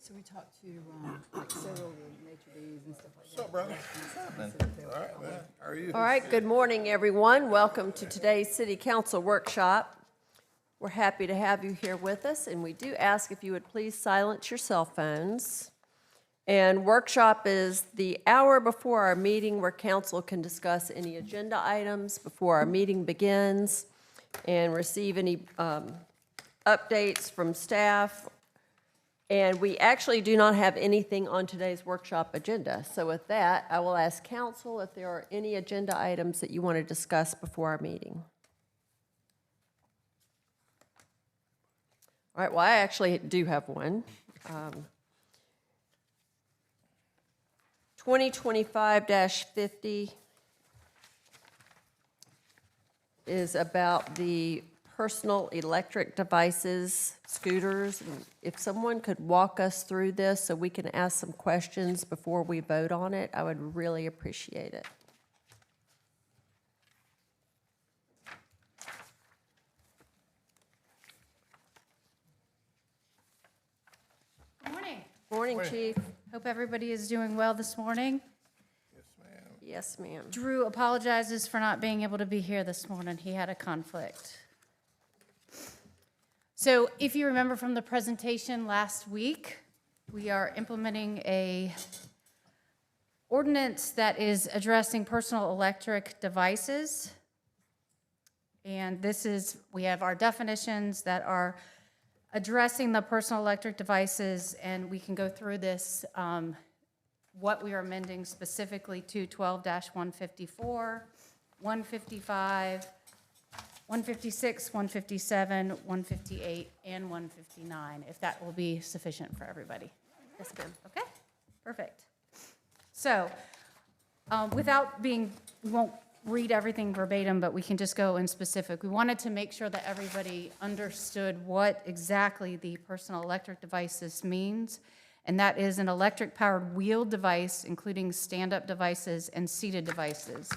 So we talked to like several of the nature bees and stuff like that. What's up, brother? What's happening? All right, man. How are you? All right, good morning, everyone. Welcome to today's City Council workshop. We're happy to have you here with us, and we do ask if you would please silence your cell phones. And workshop is the hour before our meeting where council can discuss any agenda items before our meeting begins and receive any updates from staff. And we actually do not have anything on today's workshop agenda. So with that, I will ask council if there are any agenda items that you want to discuss before our meeting. All right, well, I actually do have one. 2025-50 is about the personal electric devices, scooters. If someone could walk us through this so we can ask some questions before we vote on it, I would really appreciate it. Good morning. Morning, Chief. Hope everybody is doing well this morning. Yes, ma'am. Yes, ma'am. Drew apologizes for not being able to be here this morning. He had a conflict. So if you remember from the presentation last week, we are implementing a ordinance that is addressing personal electric devices. And this is, we have our definitions that are addressing the personal electric devices, and we can go through this, what we are amending specifically to 12-154, 155, 156, 157, 158, and 159, if that will be sufficient for everybody. Yes, ma'am. Okay, perfect. So, without being, we won't read everything verbatim, but we can just go in specific. We wanted to make sure that everybody understood what exactly the personal electric devices means, and that is an electric-powered wheeled device, including stand-up devices and seated devices.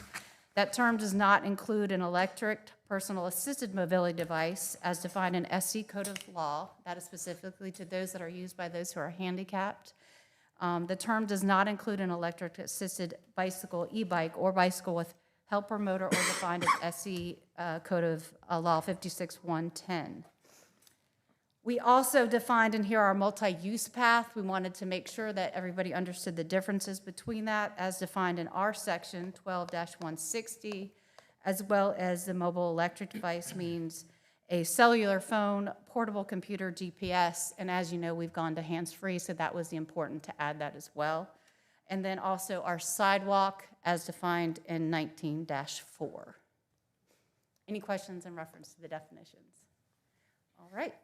That term does not include an electric personal assisted mobility device as defined in SC Code of Law. That is specifically to those that are used by those who are handicapped. The term does not include an electric assisted bicycle, e-bike, or bicycle with helper motor or defined as SC Code of Law 56110. We also defined in here our multi-use path. We wanted to make sure that everybody understood the differences between that as defined in our section 12-160, as well as the mobile electric device means a cellular phone, portable computer, GPS, and as you know, we've gone to hands-free, so that was important to add that as well. And then also our sidewalk as defined in 19-4. Any questions in reference to the definitions? All right.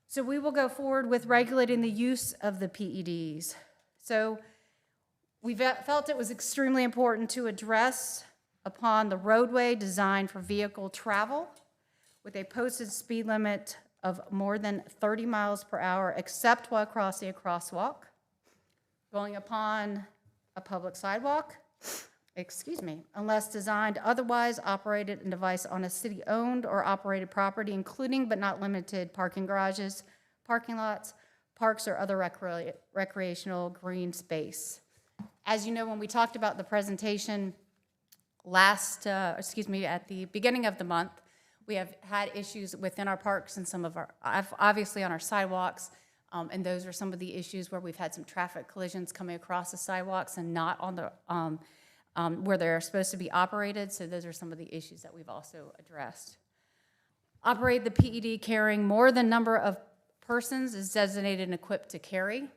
So we will go forward with regulating the use of the PEDs. So we felt it was extremely important to address upon the roadway designed for vehicle travel with a posted speed limit of more than 30 miles per hour except while crossing a crosswalk, going upon a public sidewalk, unless designed otherwise operated and device on a city-owned or operated property, including but not limited parking garages, parking lots, parks, or other recreational green space. As you know, when we talked about the presentation at the beginning of the month, we have had issues within our parks and some of our, obviously on our sidewalks, and those are some of the issues where we've had some traffic collisions coming across the sidewalks and not on the where they're supposed to be operated, so those are some of the issues that we've also addressed. Operate the PED carrying more than number of persons is designated and equipped to carry.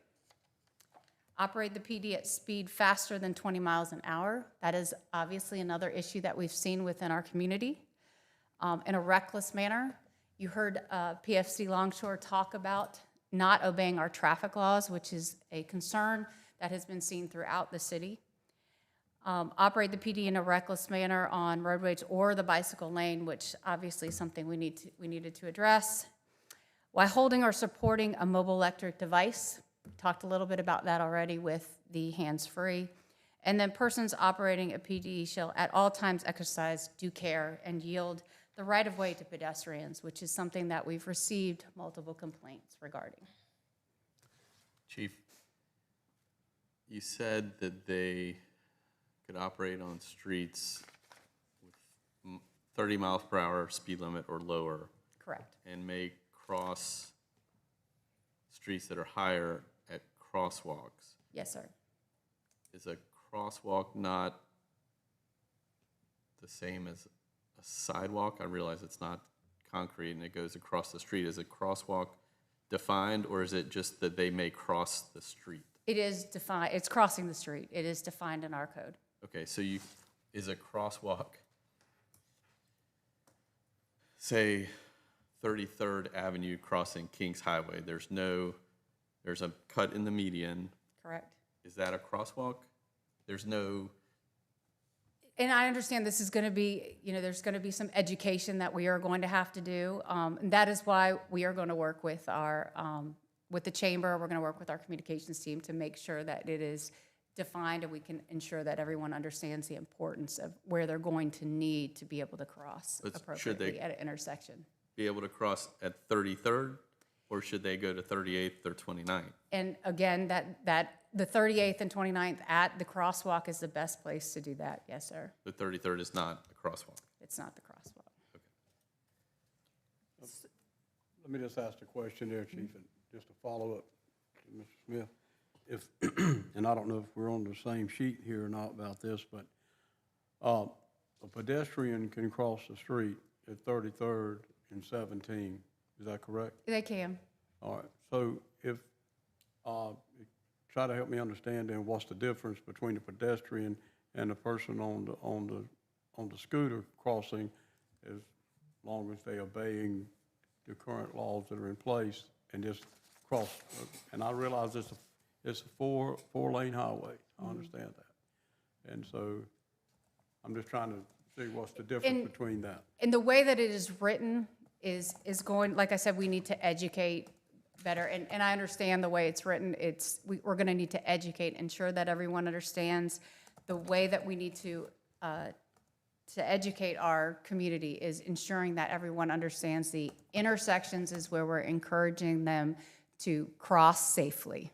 Operate the PD at speed faster than 20 miles an hour. That is obviously another issue that we've seen within our community. In a reckless manner. You heard PFC Longshore talk about not obeying our traffic laws, which is a concern that has been seen throughout the city. Operate the PD in a reckless manner on roadways or the bicycle lane, which obviously is something we needed to address. While holding or supporting a mobile electric device, we talked a little bit about that already with the hands-free. And then persons operating a PD shall at all times exercise due care and yield the right-of-way to pedestrians, which is something that we've received multiple complaints regarding. Chief, you said that they could operate on streets with 30 miles per hour speed limit or lower Correct. and may cross streets that are higher at crosswalks. Yes, sir. Is a crosswalk not the same as a sidewalk? I realize it's not concrete and it goes across the street. Is a crosswalk defined, or is it just that they may cross the street? It is defined, it's crossing the street. It is defined in our code. Okay, so is a crosswalk, say 33rd Avenue crossing Kings Highway, there's a cut in the median. Correct. Is that a crosswalk? There's no, And I understand this is going to be, there's going to be some education that we are going to have to do. And that is why we are going to work with with the chamber. We're going to work with our communications team to make sure that it is defined and we can ensure that everyone understands the importance of where they're going to need to be able to cross But appropriately should they- at an intersection. be able to cross at 33rd, or should they go to 38th or 29th? And again, that the 38th and 29th at the crosswalk is the best place to do that. Yes, sir. The 33rd is not a crosswalk. It's not the crosswalk. Let me just ask the question there, Chief, and just to follow up to Mr. Smith. If, and I don't know if we're on the same sheet here or not about this, but a pedestrian can cross the street at 33rd and 17, is that correct? They can. All right, so if, try to help me understand then what's the difference between the pedestrian and the person on the scooter crossing, as long as they obeying the current laws that are in place and just cross. And I realize it's a four-lane highway, I understand that. And so I'm just trying to see what's the difference between that. And the way that it is written is going, like I said, we need to educate better. And I understand the way it's written. We're going to need to educate, ensure that everyone understands the way that we need to educate our community is ensuring that everyone understands the intersections is where we're encouraging them to cross safely.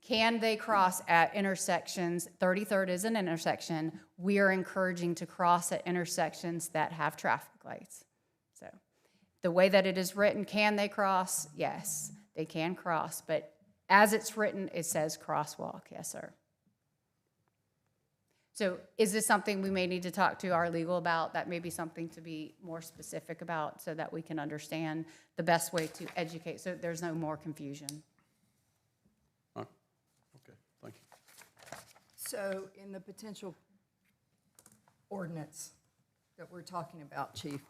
Can they cross at intersections? 33rd is an intersection. We are encouraging to cross at intersections that have traffic lights. So the way that it is written, can they cross? Yes, they can cross. But as it's written, it says crosswalk. Yes, sir. So is this something we may need to talk to our legal about? That may be something to be more specific about so that we can understand the best way to educate so there's no more confusion. Okay, thank you. So in the potential ordinance that we're talking about, Chief,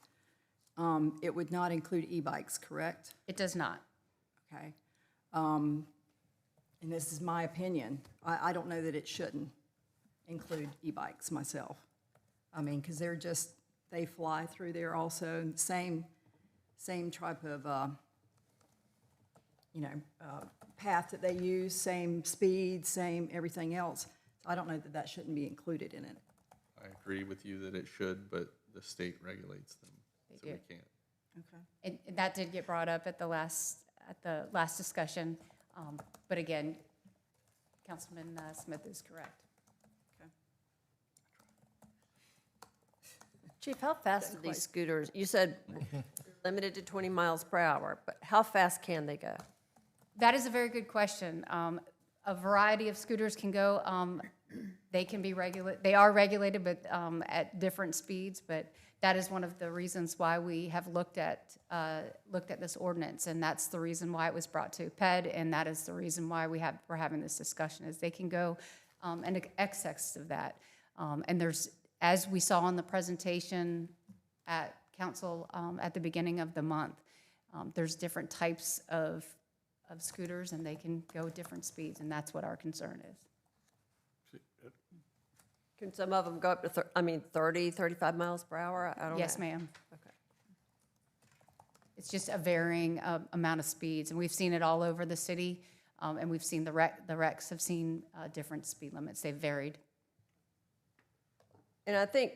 it would not include e-bikes, correct? It does not. Okay. And this is my opinion. I don't know that it shouldn't include e-bikes myself. I mean, because they fly through there also, same type of, path that they use, same speed, same everything else. So I don't know that that shouldn't be included in it. I agree with you that it should, but the state regulates them, so we do. can't. Okay. And that did get brought up at the last discussion. But again, Councilman Smith is correct. Chief, how fast do these scooters, you said limited to 20 miles per hour, but how fast can they go? That is a very good question. A variety of scooters can go. They can be they are regulated, but at different speeds. But that is one of the reasons why we have looked at this ordinance, and that's the reason why it was brought to PED, and that is the reason why we're having this discussion. Is they can go in excess of that, and there's, as we saw in the presentation at council at the beginning of the month, there's different types of scooters, and they can go different speeds, and that's what our concern is. Can some of them go up to, 30, 35 miles per hour? I don't know. Yes, ma'am. Okay. It's just a varying amount of speeds, and we've seen it all over the city, and we've seen the wrecks have seen different speed limits. They've varied. And I think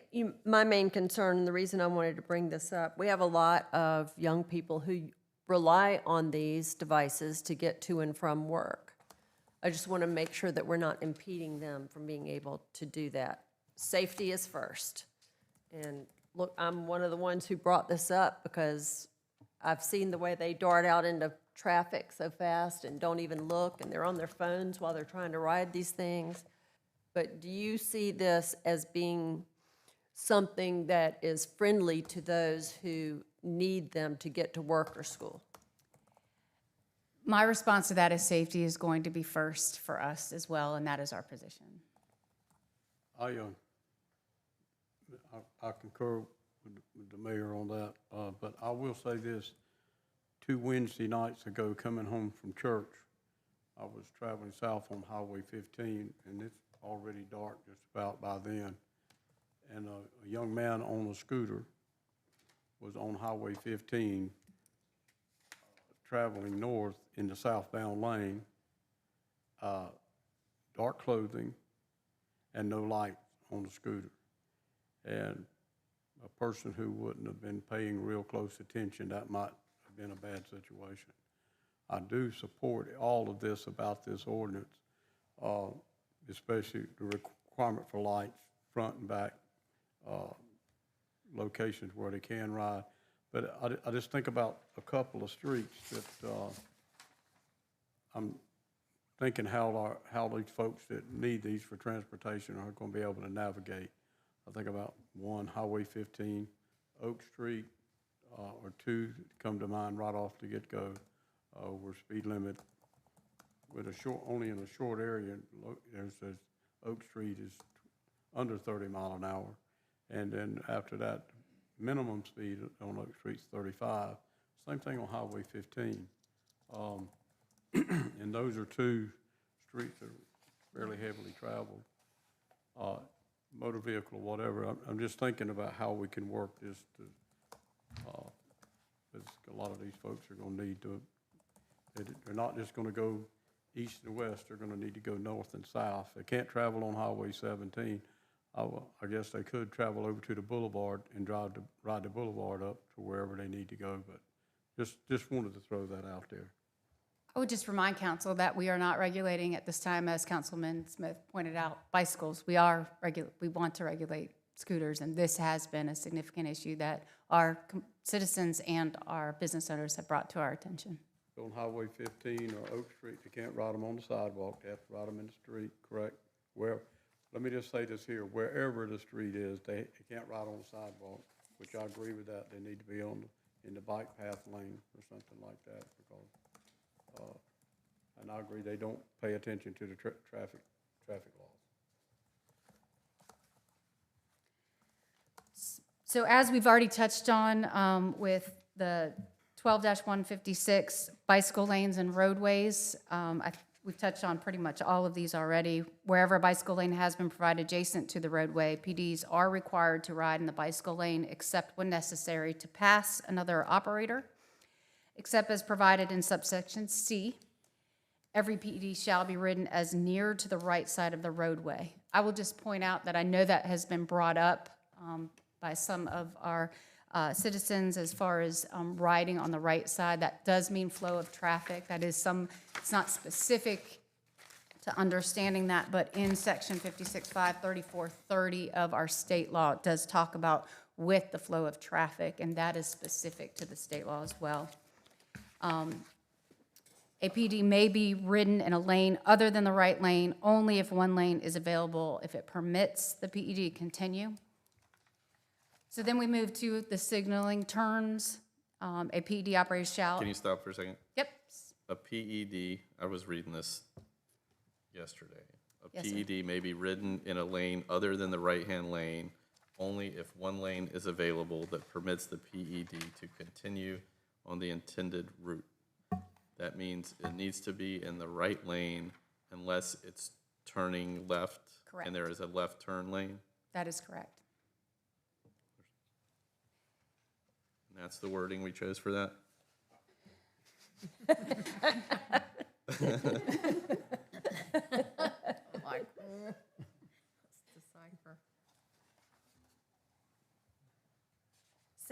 my main concern, and the reason I wanted to bring this up, we have a lot of young people who rely on these devices to get to and from work. I just want to make sure that we're not impeding them from being able to do that. Safety is first. And look, I'm one of the ones who brought this up because I've seen the way they dart out into traffic so fast and don't even look, and they're on their phones while they're trying to ride these things. But do you see this as being something that is friendly to those who need them to get to work or school? My response to that is safety is going to be first for us as well, and that is our position. I concur with the mayor on that, but I will say this. 2 Wednesday nights ago, coming home from church, I was traveling south on Highway 15, and it's already dark just about by then. And a young man on a scooter was on Highway 15, traveling north in the southbound lane, dark clothing, and no light on the scooter. And a person who wouldn't have been paying real close attention, that might have been a bad situation. I do support all of this about this ordinance, especially the requirement for lights, front and back, locations where they can ride. But I just think about a couple of streets that I'm thinking how these folks that need these for transportation are going to be able to navigate. I think about 1, Highway 15, Oak Street, or 2 come to mind right off the get-go, where speed limit with only in a short area, there's Oak Street is under 30 mile an hour. And then after that, minimum speed on Oak Street is 35. Same thing on Highway 15. And those are 2 streets that are fairly heavily traveled. Motor vehicle or whatever. I'm just thinking about how we can work this to, because a lot of these folks are going to need to, they're not just going to go east and west, they're going to need to go north and south. They can't travel on Highway 17. I guess they could travel over to the boulevard and ride the boulevard up to wherever they need to go, but just wanted to throw that out there. I would just remind council that we are not regulating at this time, as Councilman Smith pointed out, bicycles. We want to regulate scooters, and this has been a significant issue that our citizens and our business owners have brought to our attention. On Highway 15 or Oak Street, they can't ride them on the sidewalk, they have to ride them in the street, correct? Let me just say this here, wherever the street is, they can't ride on the sidewalk, which I agree with that. They need to be in the bike path lane or something like that, because and I agree, they don't pay attention to the traffic laws. So as we've already touched on with the 12-156 bicycle lanes and roadways, we've touched on pretty much all of these already. Wherever a bicycle lane has been provided adjacent to the roadway, PDs are required to ride in the bicycle lane except when necessary to pass another operator, except as provided in subsection C. Every PED shall be ridden as near to the right side of the roadway. I will just point out that I know that has been brought up by some of our citizens as far as riding on the right side. That does mean flow of traffic. That is it's not specific to understanding that, but in section 56.5, 3430 of our state law, it does talk about with the flow of traffic, and that is specific to the state law as well. A PD may be ridden in a lane other than the right lane only if one lane is available, if it permits the PED to continue. So then we move to the signaling turns. A PED operator shall. Can you stop for a second? Yep. A PED, I was reading this yesterday. A Yes, sir. PED may be ridden in a lane other than the right-hand lane only if one lane is available that permits the PED to continue on the intended route. That means it needs to be in the right lane unless it's turning left. Correct. And there is a left turn lane. That is correct. And that's the wording we chose for that? Like, let's decipher.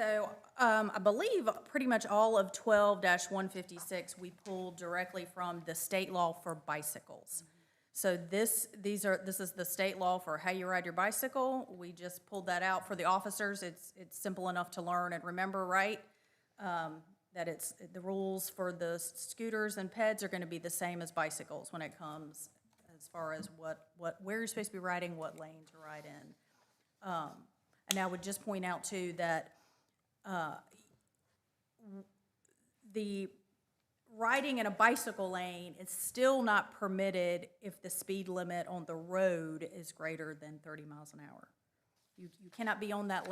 So, I believe pretty much all of 12-156, we pulled directly from the state law for bicycles. So this is the state law for how you ride your bicycle. We just pulled that out for the officers. It's simple enough to learn and remember, right? That it's, the rules for the scooters and peds are gonna be the same as bicycles when it comes as far as where you're supposed to be riding, what lane to ride in. And I would just point out too that the riding in a bicycle lane is still not permitted if the speed limit on the road is greater than 30 miles an hour. You cannot be on that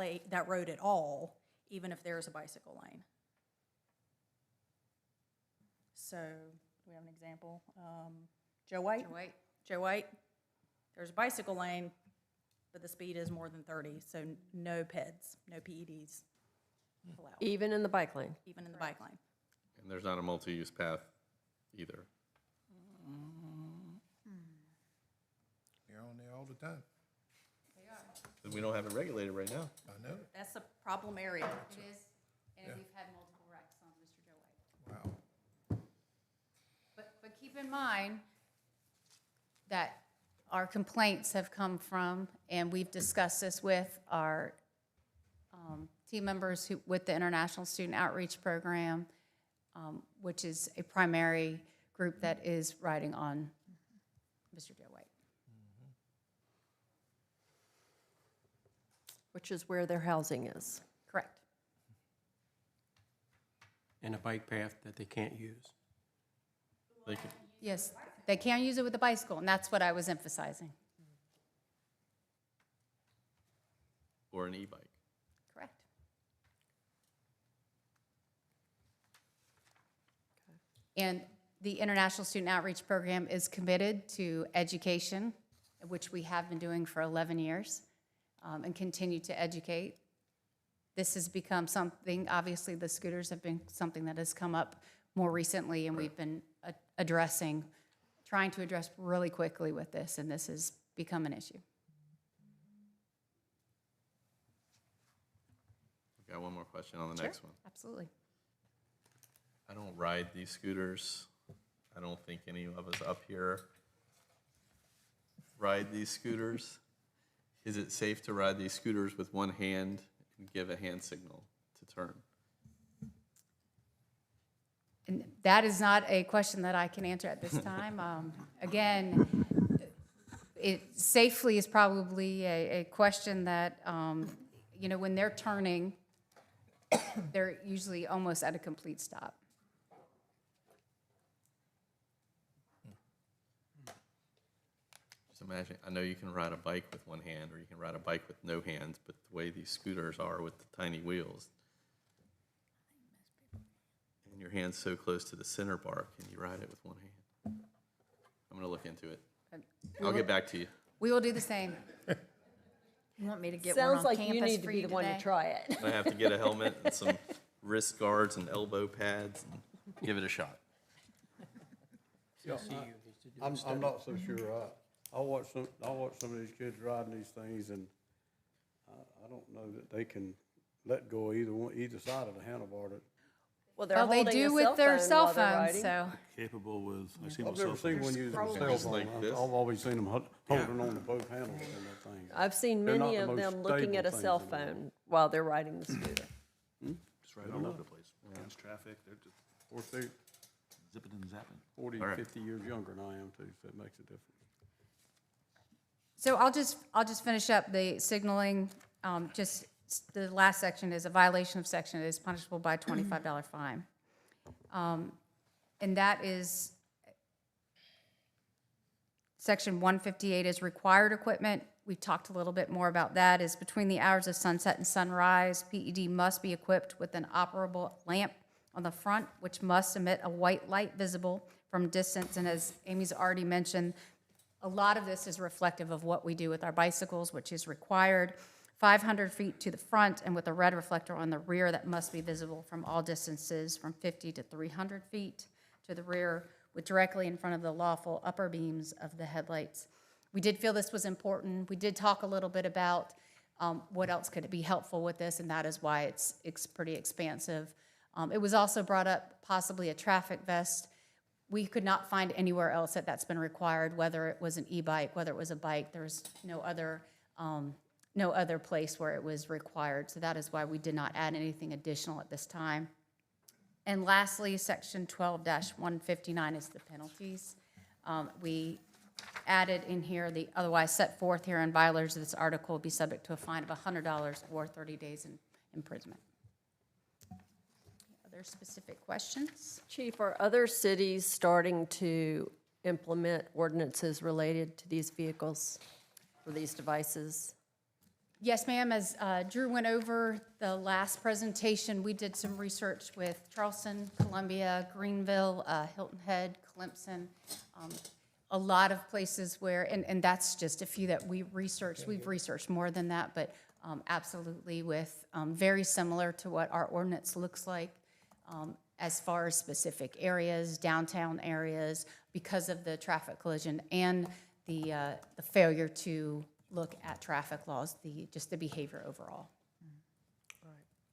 road at all, even if there's a bicycle lane. So, we have an example. Joe White? Joe White, there's a bicycle lane, but the speed is more than 30, so no PEDs, no PEDs allowed, Even in the bike lane? even in the bike lane. And there's not a multi-use path either. You're on there all the time. And we don't have it regulated right now. I know. That's a problem area. It is, and we've had multiple wrecks on Mr. Joe White. Wow. But keep in mind that our complaints have come from, and we've discussed this with our team members with the International Student Outreach Program, which is a primary group that is riding on Mr. Joe White. Which is where their housing is. Correct. And a bike path that they can't use. They could, Yes, they can't use it with a bicycle, and that's what I was emphasizing. or an e-bike. Correct. And the International Student Outreach Program is committed to education, which we have been doing for 11 years, and continue to educate. This has become something, obviously, the scooters have been something that has come up more recently, and we've been trying to address really quickly with this, and this has become an issue. I've got one more question on the next one. Absolutely. I don't ride these scooters. I don't think any of us up here ride these scooters. Is it safe to ride these scooters with one hand and give a hand signal to turn? And that is not a question that I can answer at this time. Again, it safely is probably a question that, when they're turning, they're usually almost at a complete stop. Just imagine, I know you can ride a bike with one hand, or you can ride a bike with no hands, but the way these scooters are with the tiny wheels, and your hand's so close to the center bar, can you ride it with one hand? I'm gonna look into it. I'll get back to you. We will do the same. You want me to get one Sounds on like you campus need to for be you the one to today? try it. I have to get a helmet and some wrist guards and elbow pads and give it a shot. I'm not so sure. I watch some of these kids riding these things, and I don't know that they can let go of either side of the handlebar. Well, they're Well, they holding a do with their cell while they're phone, riding. so. Capable with, I've seen I've with never cell seen phones. one using a cell Just phone. like this. I've always seen them holding on to both handles on that thing. I've seen They're not many the of most them looking at a stable cell things in the world. phone while they're riding the scooter. Just right all over the place. Against traffic, they're just Of course, they're zipping and zapping. 40, All right. 50 years younger than I am too, so it makes a difference. So I'll just finish up the signaling. The last section is a violation of section is punishable by a $25 fine. And that is, section 158 is required equipment. We've talked a little bit more about that, is between the hours of sunset and sunrise, PED must be equipped with an operable lamp on the front, which must emit a white light visible from distance. And as Amy's already mentioned, a lot of this is reflective of what we do with our bicycles, which is required 500 feet to the front and with a red reflector on the rear that must be visible from all distances from 50 to 300 feet to the rear, with directly in front of the lawful upper beams of the headlights. We did feel this was important. We did talk a little bit about what else could it be helpful with this, and that is why it's pretty expansive. It was also brought up possibly a traffic vest. We could not find anywhere else that's been required, whether it was an e-bike, whether it was a bike. There's no other place where it was required. So that is why we did not add anything additional at this time. And lastly, section 12-159 is the penalties. We added in here the otherwise set forth here in violators of this article will be subject to a fine of $100 or 30 days in imprisonment. Other specific questions? Chief, are other cities starting to implement ordinances related to these vehicles for these devices? Yes, ma'am. As Drew went over the last presentation, we did some research with Charleston, Columbia, Greenville, Hilton Head, Clemson, a lot of places where, and that's just a few that we researched. We've researched more than that, but absolutely with very similar to what our ordinance looks like as far as specific areas, downtown areas, because of the traffic collision and the failure to look at traffic laws, just the behavior overall.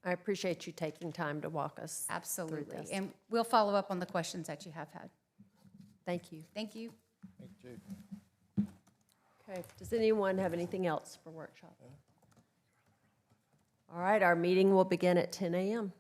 I appreciate you taking time to walk us through Absolutely. this. And we'll follow up on the questions that you have had. Thank you. Thank you. Thank you, Chief. Okay, does anyone have anything else for workshop? All right, our meeting will begin at 10 a.m.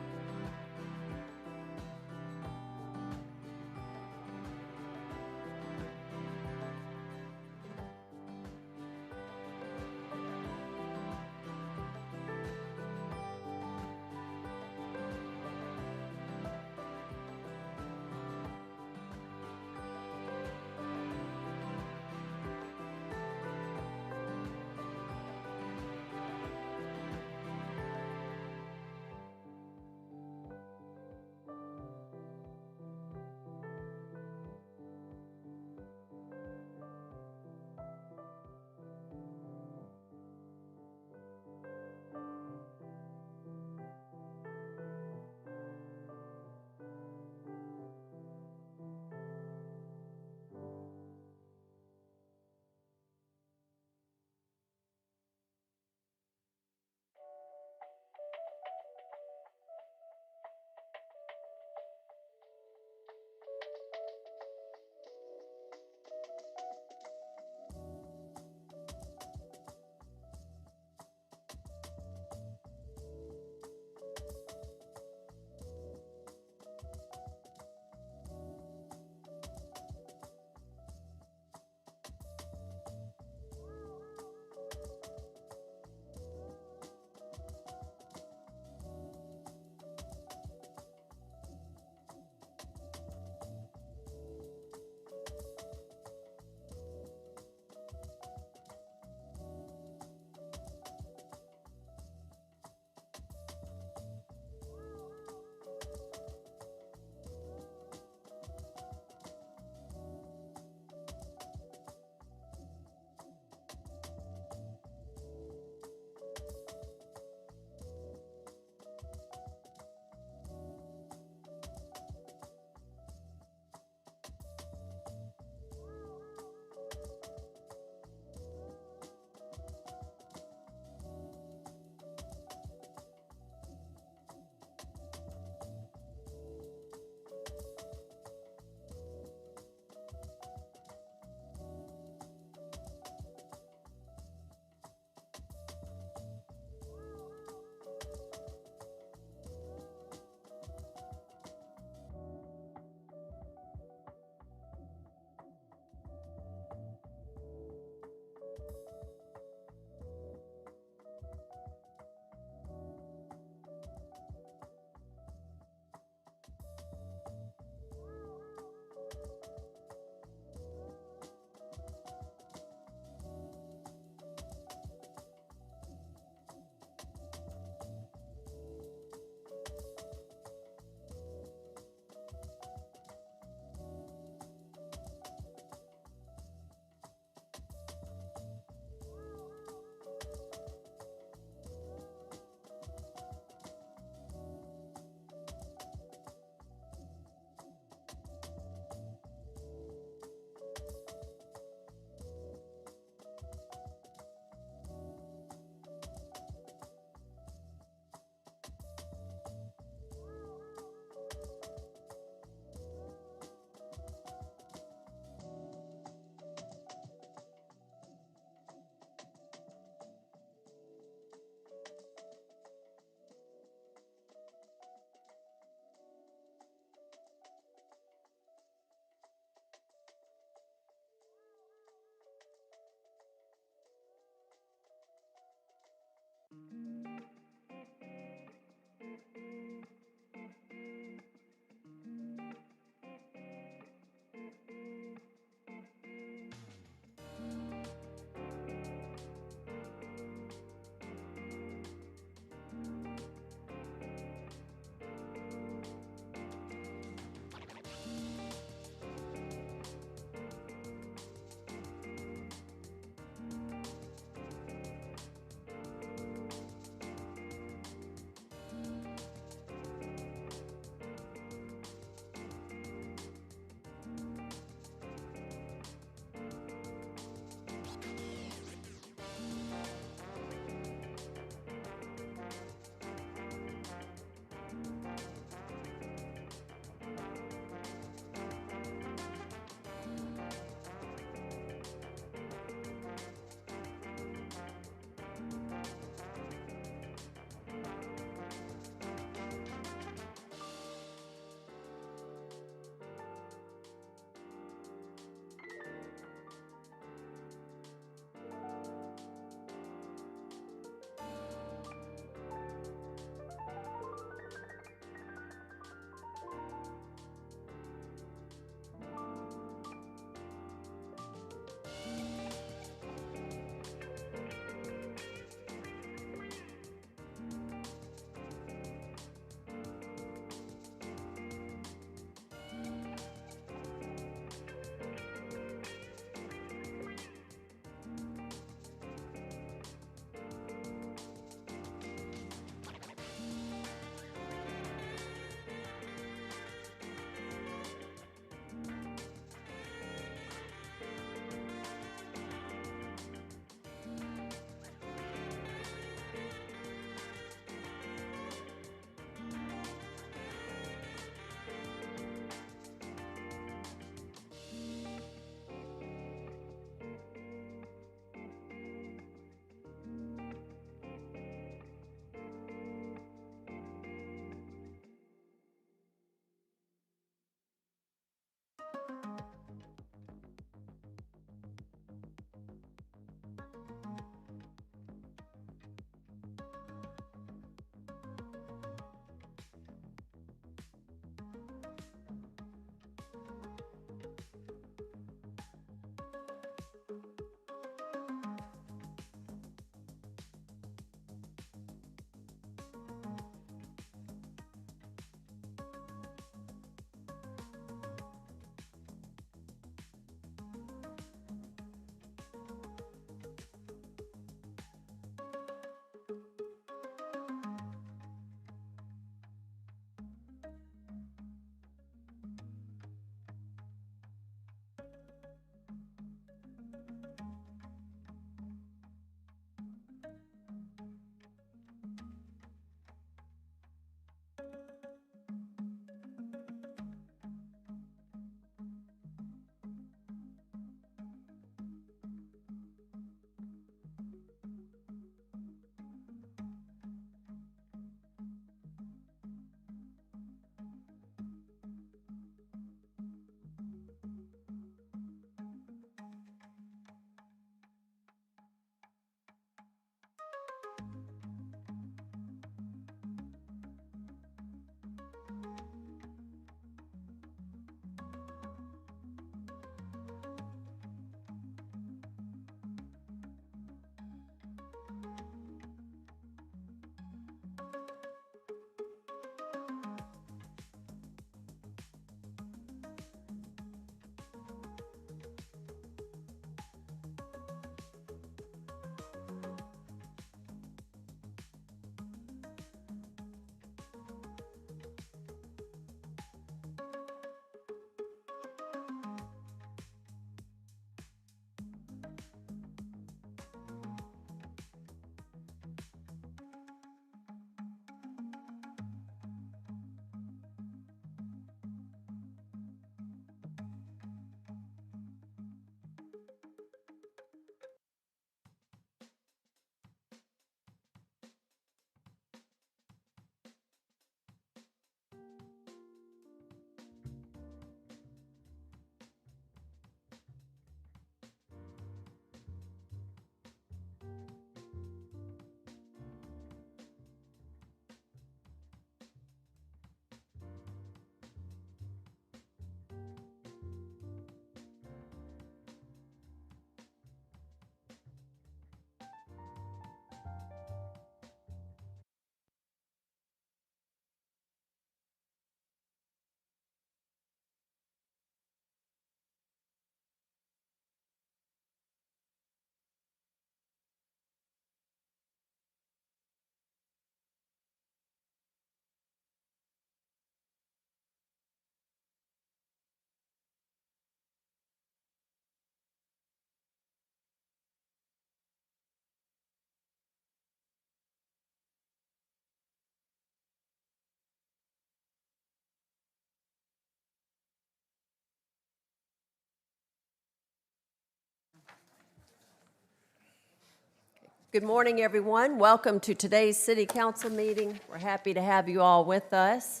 Good morning, everyone. Welcome to today's City Council meeting. We're happy to have you all with us.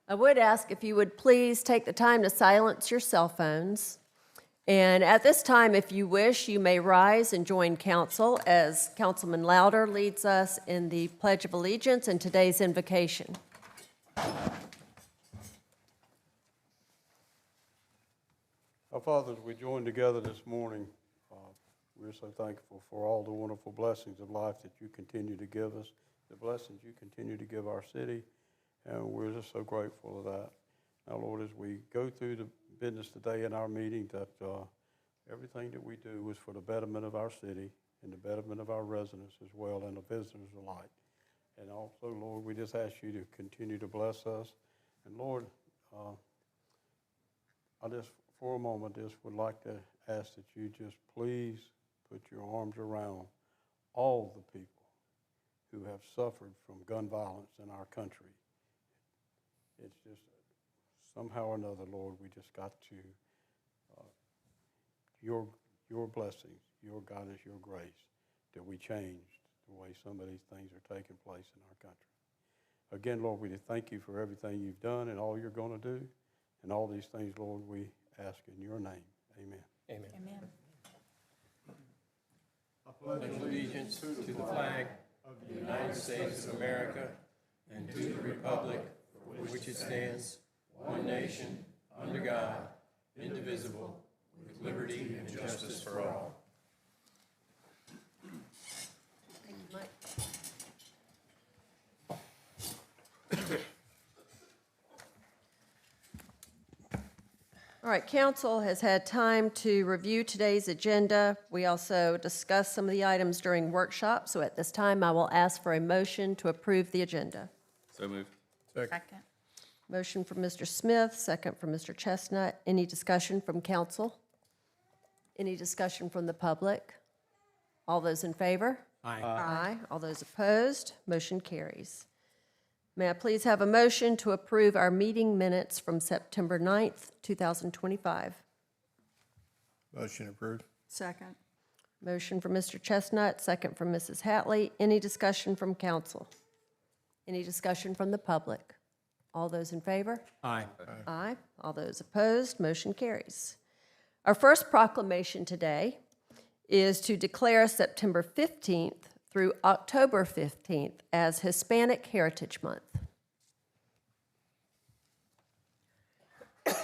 I would ask if you would please take the time to silence your cell phones. And at this time, if you wish, you may rise and join council as Councilman Louder leads us in the Pledge of Allegiance and today's invocation. Our fathers, we join together this morning. We're so thankful for all the wonderful blessings of life that you continue to give us, the blessings you continue to give our city, and we're just so grateful of that. Now, Lord, as we go through the business today in our meeting, that everything that we do is for the betterment of our city and the betterment of our residents as well and the visitors alike. And also, Lord, we just ask you to continue to bless us. And Lord, I just, for a moment, just would like to ask that you just please put your arms around all the people who have suffered from gun violence in our country. It's just somehow or another, Lord, we just got to, your blessings, your guidance, your grace, that we changed the way some of these things are taking place in our country. Again, Lord, we thank you for everything you've done and all you're going to do. And all these things, Lord, we ask in your name. Amen. Amen. Amen. I pledge allegiance to the flag of the United States of America and to the republic for which it stands, one nation, under God, indivisible, with liberty and justice for all. Thank you, Mike. All right, council has had time to review today's agenda. We also discussed some of the items during workshop, so at this time, I will ask for a motion to approve the agenda. So moved. Second. Motion from Mr. Smith, second from Mr. Chestnut. Any discussion from council? Any discussion from the public? All those in favor? Aye. Aye. All those opposed? Motion carries. May I please have a motion to approve our meeting minutes from September 9th, 2025? Motion approved. Second. Motion from Mr. Chestnut, second from Mrs. Hatley. Any discussion from council? Any discussion from the public? All those in favor? Aye. Aye. All those opposed, motion carries. Our first proclamation today is to declare September 15th through October 15th as Hispanic Heritage Month. I'd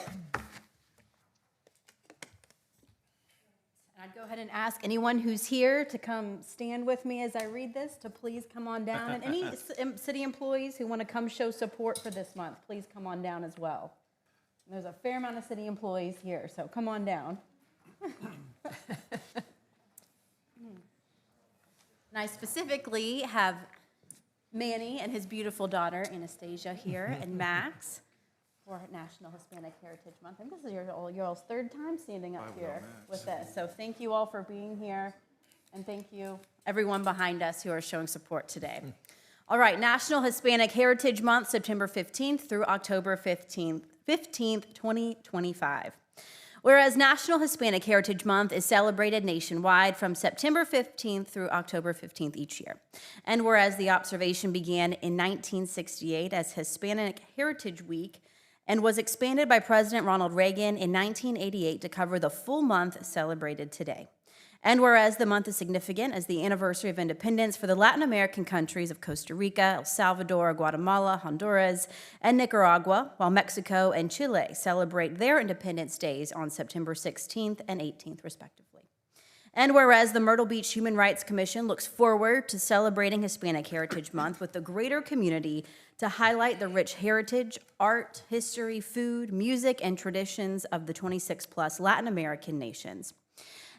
go ahead and ask anyone who's here to come stand with me as I read this, to please come on down. And any city employees who want to come show support for this month, please come on down as well. There's a fair amount of city employees here, so come on down. And I specifically have Manny and his beautiful daughter, Anastasia, here, and Max for National Hispanic Heritage Month. I think this is your all's third time standing up here with this. So thank you all for being here, and thank you everyone behind us who are showing support today. All right, National Hispanic Heritage Month, September 15th through October 15th, 2025. Whereas National Hispanic Heritage Month is celebrated nationwide from September 15th through October 15th each year. And whereas the observation began in 1968 as Hispanic Heritage Week and was expanded by President Ronald Reagan in 1988 to cover the full month celebrated today. And whereas the month is significant as the anniversary of independence for the Latin American countries of Costa Rica, El Salvador, Guatemala, Honduras, and Nicaragua, while Mexico and Chile celebrate their independence days on September 16th and 18th, respectively. And whereas the Myrtle Beach Human Rights Commission looks forward to celebrating Hispanic Heritage Month with the greater community to highlight the rich heritage, art, history, food, music, and traditions of the 26-plus Latin American nations.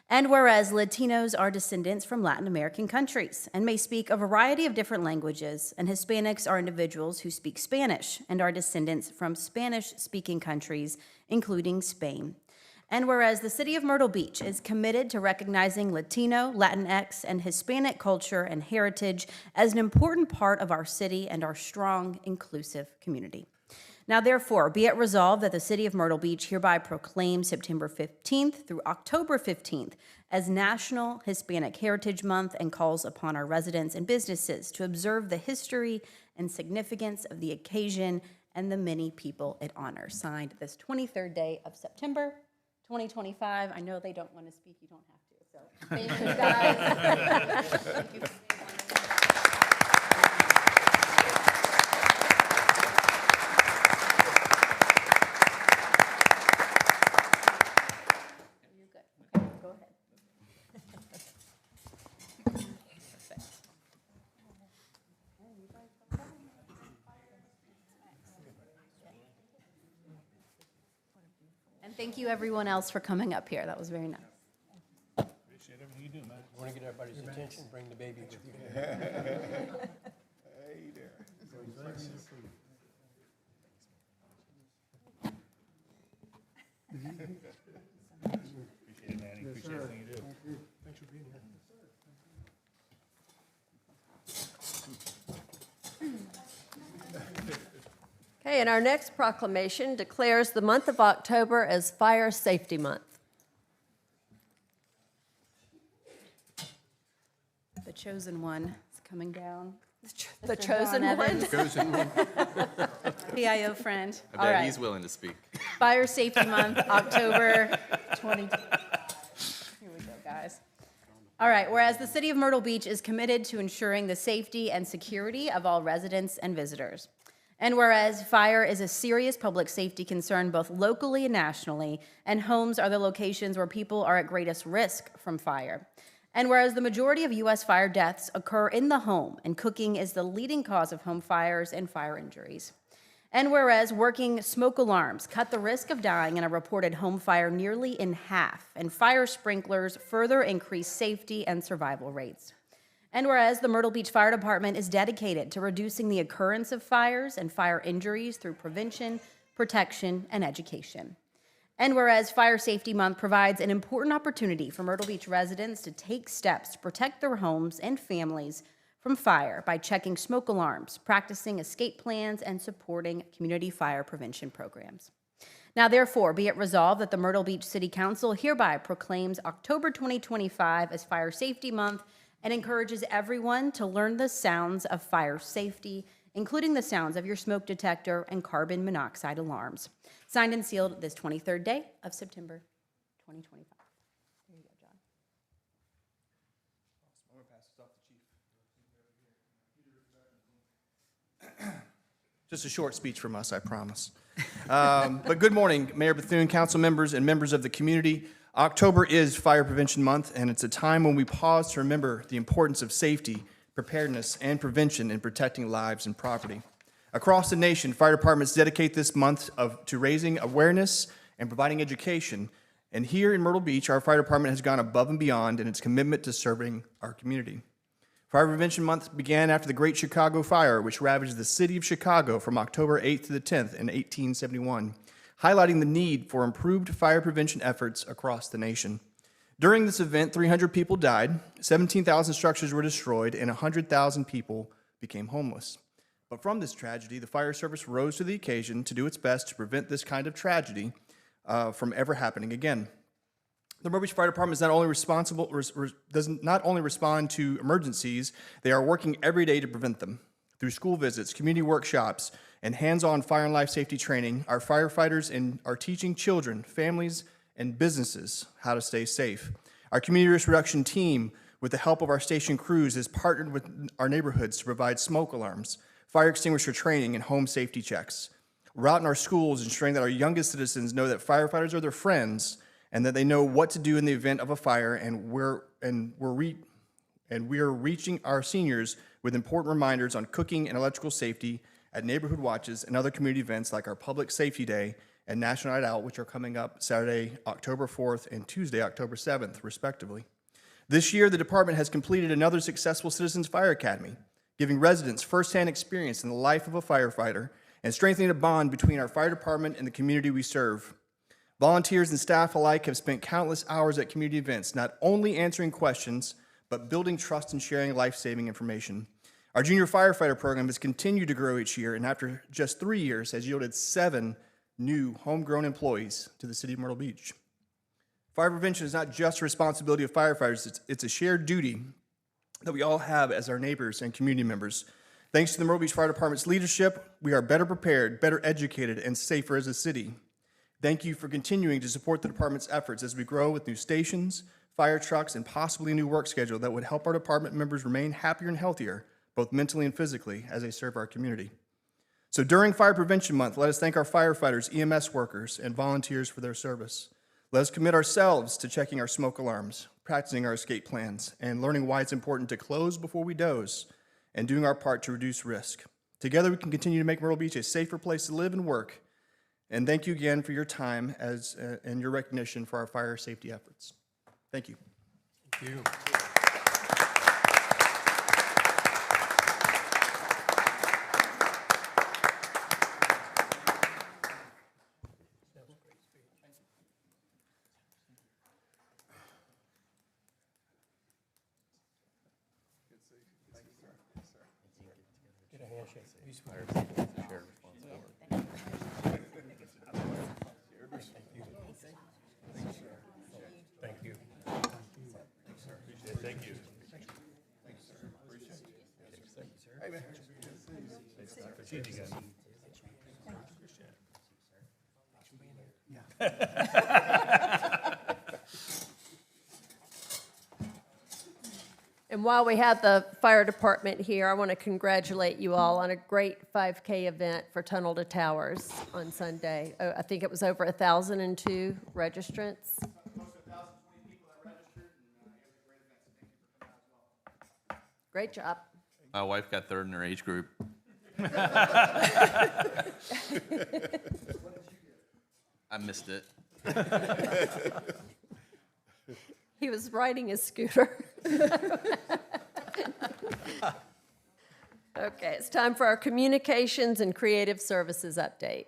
And whereas Latinos are descendants from Latin American countries and may speak a variety of different languages, and Hispanics are individuals who speak Spanish and are descendants from Spanish-speaking countries, including Spain. And whereas the city of Myrtle Beach is committed to recognizing Latino, Latinx, and Hispanic culture and heritage as an important part of our city and our strong, inclusive community. Now, therefore, be it resolved that the city of Myrtle Beach hereby proclaims September 15th through October 15th as National Hispanic Heritage Month and calls upon our residents and businesses to observe the history and significance of the occasion and the many people it honors. Signed this 23rd day of September, 2025. I know they don't want to speak, you don't have to, so thank you guys. Thank you. You're good. Okay, go ahead. And thank you, everyone else, for coming up here. That was very nice. Appreciate everything you do, man. Want to get everybody's attention? Bring the baby with you. Hey there. Appreciate it, Manny. Appreciate everything you do. Thanks for being here. Okay, and our next proclamation declares the month of October as Fire Safety Month. The chosen one is coming down. The Mr. chosen Don one. Evans, Goes in. PIO friend. I All bet right. he's willing to speak. Fire Safety Month, October 20. Here we go, guys. All right, whereas the city of Myrtle Beach is committed to ensuring the safety and security of all residents and visitors. And whereas fire is a serious public safety concern both locally and nationally, and homes are the locations where people are at greatest risk from fire. And whereas the majority of U.S. fire deaths occur in the home, and cooking is the leading cause of home fires and fire injuries. And whereas working smoke alarms cut the risk of dying in a reported home fire nearly in half, and fire sprinklers further increase safety and survival rates. And whereas the Myrtle Beach Fire Department is dedicated to reducing the occurrence of fires and fire injuries through prevention, protection, and education. And whereas Fire Safety Month provides an important opportunity for Myrtle Beach residents to take steps to protect their homes and families from fire by checking smoke alarms, practicing escape plans, and supporting community fire prevention programs. Now, therefore, be it resolved that the Myrtle Beach City Council hereby proclaims October 2025 as Fire Safety Month and encourages everyone to learn the sounds of fire safety, including the sounds of your smoke detector and carbon monoxide alarms. Signed and sealed this 23rd day of September 2025. There you go, John. Just a short speech from us, I promise. But good morning, Mayor Bethune, council members, and members of the community. October is Fire Prevention Month, and it's a time when we pause to remember the importance of safety, preparedness, and prevention in protecting lives and property. Across the nation, fire departments dedicate this month to raising awareness and providing education. And here in Myrtle Beach, our fire department has gone above and beyond in its commitment to serving our community. Fire Prevention Month began after the Great Chicago Fire, which ravaged the city of Chicago from October 8th to the 10th in 1871, highlighting the need for improved fire prevention efforts across the nation. During this event, 300 people died, 17,000 structures were destroyed, and 100,000 people became homeless. But from this tragedy, the fire service rose to the occasion to do its best to prevent this kind of tragedy from ever happening again. The Myrtle Beach Fire Department is not only does not only respond to emergencies, they are working every day to prevent them. Through school visits, community workshops, and hands-on fire and life safety training, our firefighters are teaching children, families, and businesses how to stay safe. Our community risk reduction team, with the help of our station crews, has partnered with our neighborhoods to provide smoke alarms, fire extinguisher training, and home safety checks. We're out in our schools ensuring that our youngest citizens know that firefighters are their friends and that they know what to do in the event of a fire, and we are reaching our seniors with important reminders on cooking and electrical safety at neighborhood watches and other community events like our Public Safety Day and National Night Out, which are coming up Saturday, October 4th and Tuesday, October 7th, respectively. This year, the department has completed another successful Citizens Fire Academy, giving residents firsthand experience in the life of a firefighter and strengthening a bond between our fire department and the community we serve. Volunteers and staff alike have spent countless hours at community events, not only answering questions, but building trust and sharing life-saving information. Our junior firefighter program has continued to grow each year, and after just 3 years, has yielded 7 new homegrown employees to the city of Myrtle Beach. Fire prevention is not just a responsibility of firefighters, it's a shared duty that we all have as our neighbors and community members. Thanks to the Myrtle Beach Fire Department's leadership, we are better prepared, better educated, and safer as a city. Thank you for continuing to support the department's efforts as we grow with new stations, fire trucks, and possibly a new work schedule that would help our department members remain happier and healthier, both mentally and physically, as they serve our community. So during Fire Prevention Month, let us thank our firefighters, EMS workers, and volunteers for their service. Let us commit ourselves to checking our smoke alarms, practicing our escape plans, and learning why it's important to close before we doze, and doing our part to reduce risk. Together, we can continue to make Myrtle Beach a safer place to live and work. And thank you again for your time and your recognition for our fire safety efforts. Thank you. Thank you. Get a handshake. Be smart. Thank you. Thank you. Hey, man. See you guys. And while we have the fire department here, I want to congratulate you all on a great 5K event for Tunnel to Towers on Sunday. Oh, I think it was over 1,002 registrants. Great job. My wife got third in her age group. I missed it. He was riding his scooter. Okay, it's time for our communications and creative services update.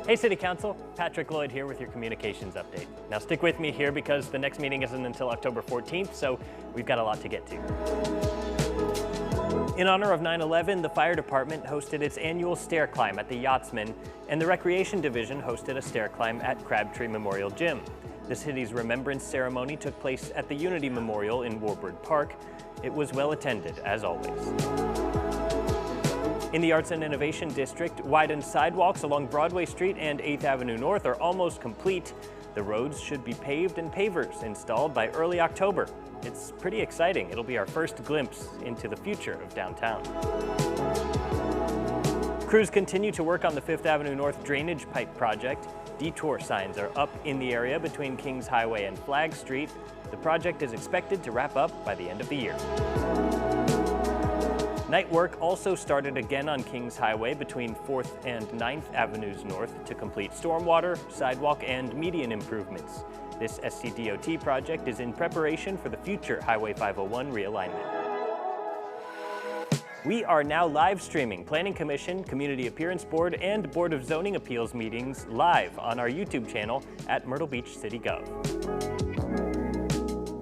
Hey City Council, Patrick Lloyd here with your communications update. Now stick with me here because the next meeting isn't until October 14th, so we've got a lot to get to. In honor of 9/11, the fire department hosted its annual stair climb at the Yachtsman, and the recreation division hosted a stair climb at Crabtree Memorial Gym. The city's remembrance ceremony took place at the Unity Memorial in Warburg Park. It was well attended, as always. In the Arts and Innovation District, widened sidewalks along Broadway Street and 8th Avenue North are almost complete. The roads should be paved and pavers installed by early October. It's pretty exciting. It'll be our first glimpse into the future of downtown. Crews continue to work on the 5th Avenue North drainage pipe project. Detour signs are up in the area between Kings Highway and Flag Street. The project is expected to wrap up by the end of the year. Night work also started again on Kings Highway between 4th and 9th Avenues North to complete stormwater, sidewalk, and median improvements. This SCDOT project is in preparation for the future Highway 501 realignment. We are now live streaming Planning Commission, Community Appearance Board, and Board of Zoning Appeals meetings live on our YouTube channel at Myrtle Beach City Gov.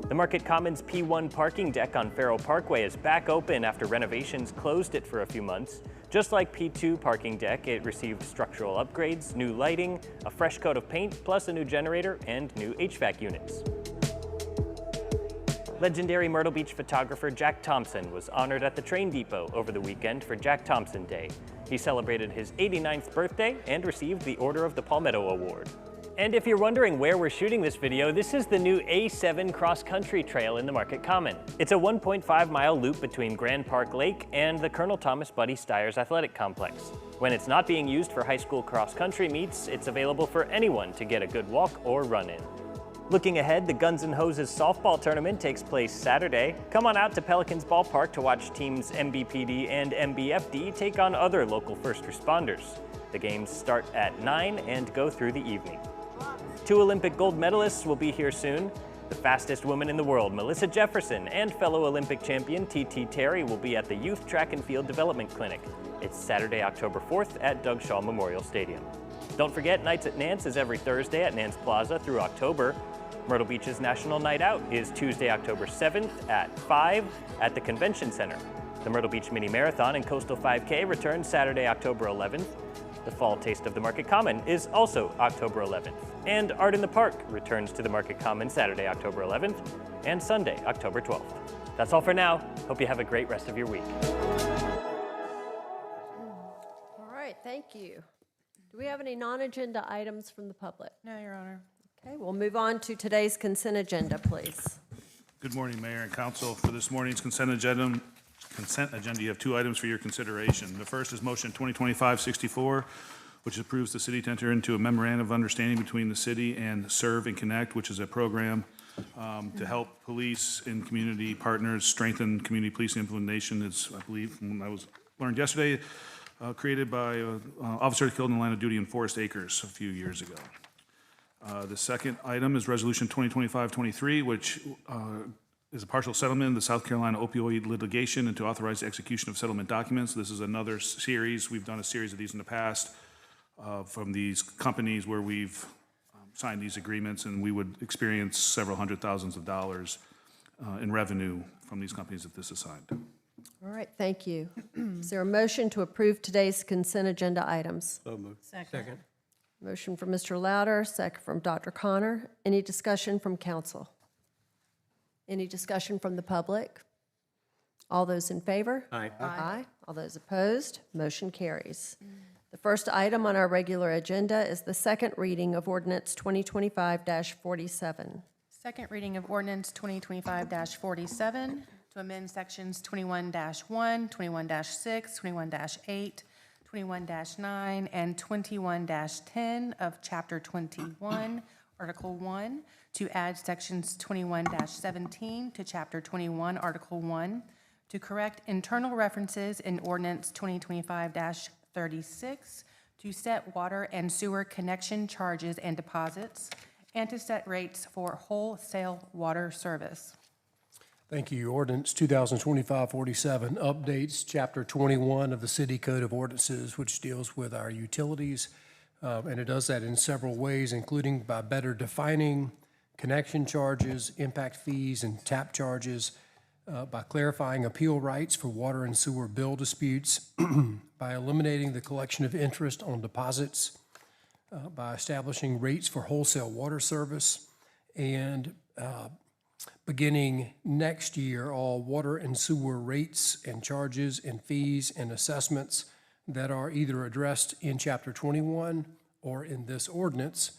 The Market Commons P1 parking deck on Farrell Parkway is back open after renovations closed it for a few months. Just like P2 parking deck, it received structural upgrades, new lighting, a fresh coat of paint, plus a new generator and new HVAC units. Legendary Myrtle Beach photographer Jack Thompson was honored at the train depot over the weekend for Jack Thompson Day. He celebrated his 89th birthday and received the Order of the Palmetto Award. And if you're wondering where we're shooting this video, this is the new A7 cross-country trail in the Market Common. It's a 1.5-mile loop between Grand Park Lake and the Colonel Thomas Buddy Stiers Athletic Complex. When it's not being used for high school cross-country meets, it's available for anyone to get a good walk or run in. Looking ahead, the Guns N' Hoses softball tournament takes place Saturday. Come on out to Pelicans Ballpark to watch teams MBPD and MBFD take on other local first responders. The games start at 9 and go through the evening. 2 Olympic gold medalists will be here soon. The fastest woman in the world, Melissa Jefferson, and fellow Olympic champion T.T. Terry will be at the Youth Track and Field Development Clinic. It's Saturday, October 4th at Doug Shaw Memorial Stadium. Don't forget, Nights at Nance is every Thursday at Nance Plaza through October. Myrtle Beach's National Night Out is Tuesday, October 7th at 5 at the Convention Center. The Myrtle Beach Mini Marathon and Coastal 5K returns Saturday, October 11th. The Fall Taste of the Market Common is also October 11th. And Art in the Park returns to the Market Common Saturday, October 11th, and Sunday, October 12th. That's all for now. Hope you have a great rest of your week. All right, thank you. Do we have any non-agenda items from the public? No, Your Honor. Okay, we'll move on to today's consent agenda, please. Good morning, Mayor and Council. For this morning's consent agenda, you have two items for your consideration. The first is motion 2025-64, which approves the city to enter into a memorandum of understanding between the city and Serve and Connect, which is a program to help police and community partners strengthen community policing implementation. It's, I believe, from what I was learned yesterday, created by officers killed in the line of duty in Forest Acres a few years ago. The second item is Resolution 2025-23, which is a partial settlement of the South Carolina opioid litigation and to authorize the execution of settlement documents. This is another series. We've done a series of these in the past from these companies where we've signed these agreements, and we would experience several hundred thousands of dollars in revenue from these companies if this is signed. All right, thank you. Is there a motion to approve today's consent agenda items? So moved. Second. Motion from Mr. Louder, second from Dr. Connor. Any discussion from council? Any discussion from the public? All those in favor? Aye. Aye. All those opposed? Motion carries. The first item on our regular agenda is the second reading of ordinance 2025-47. Second reading of ordinance 2025-47 to amend sections 21-1, 21-6, 21-8, 21-9, and 21-10 of Chapter 21, Article 1, to add sections 21-17 to Chapter 21, Article 1, to correct internal references in ordinance 2025-36, to set water and sewer connection charges and deposits, and to set rates for wholesale water service. Thank you. Ordinance 2025-47 updates Chapter 21 of the City Code of Ordinances, which deals with our utilities. And it does that in several ways, including by better defining connection charges, impact fees, and tap charges, by clarifying appeal rights for water and sewer bill disputes, by eliminating the collection of interest on deposits, by establishing rates for wholesale water service, and beginning next year, all water and sewer rates and charges and fees and assessments that are either addressed in Chapter 21 or in this ordinance,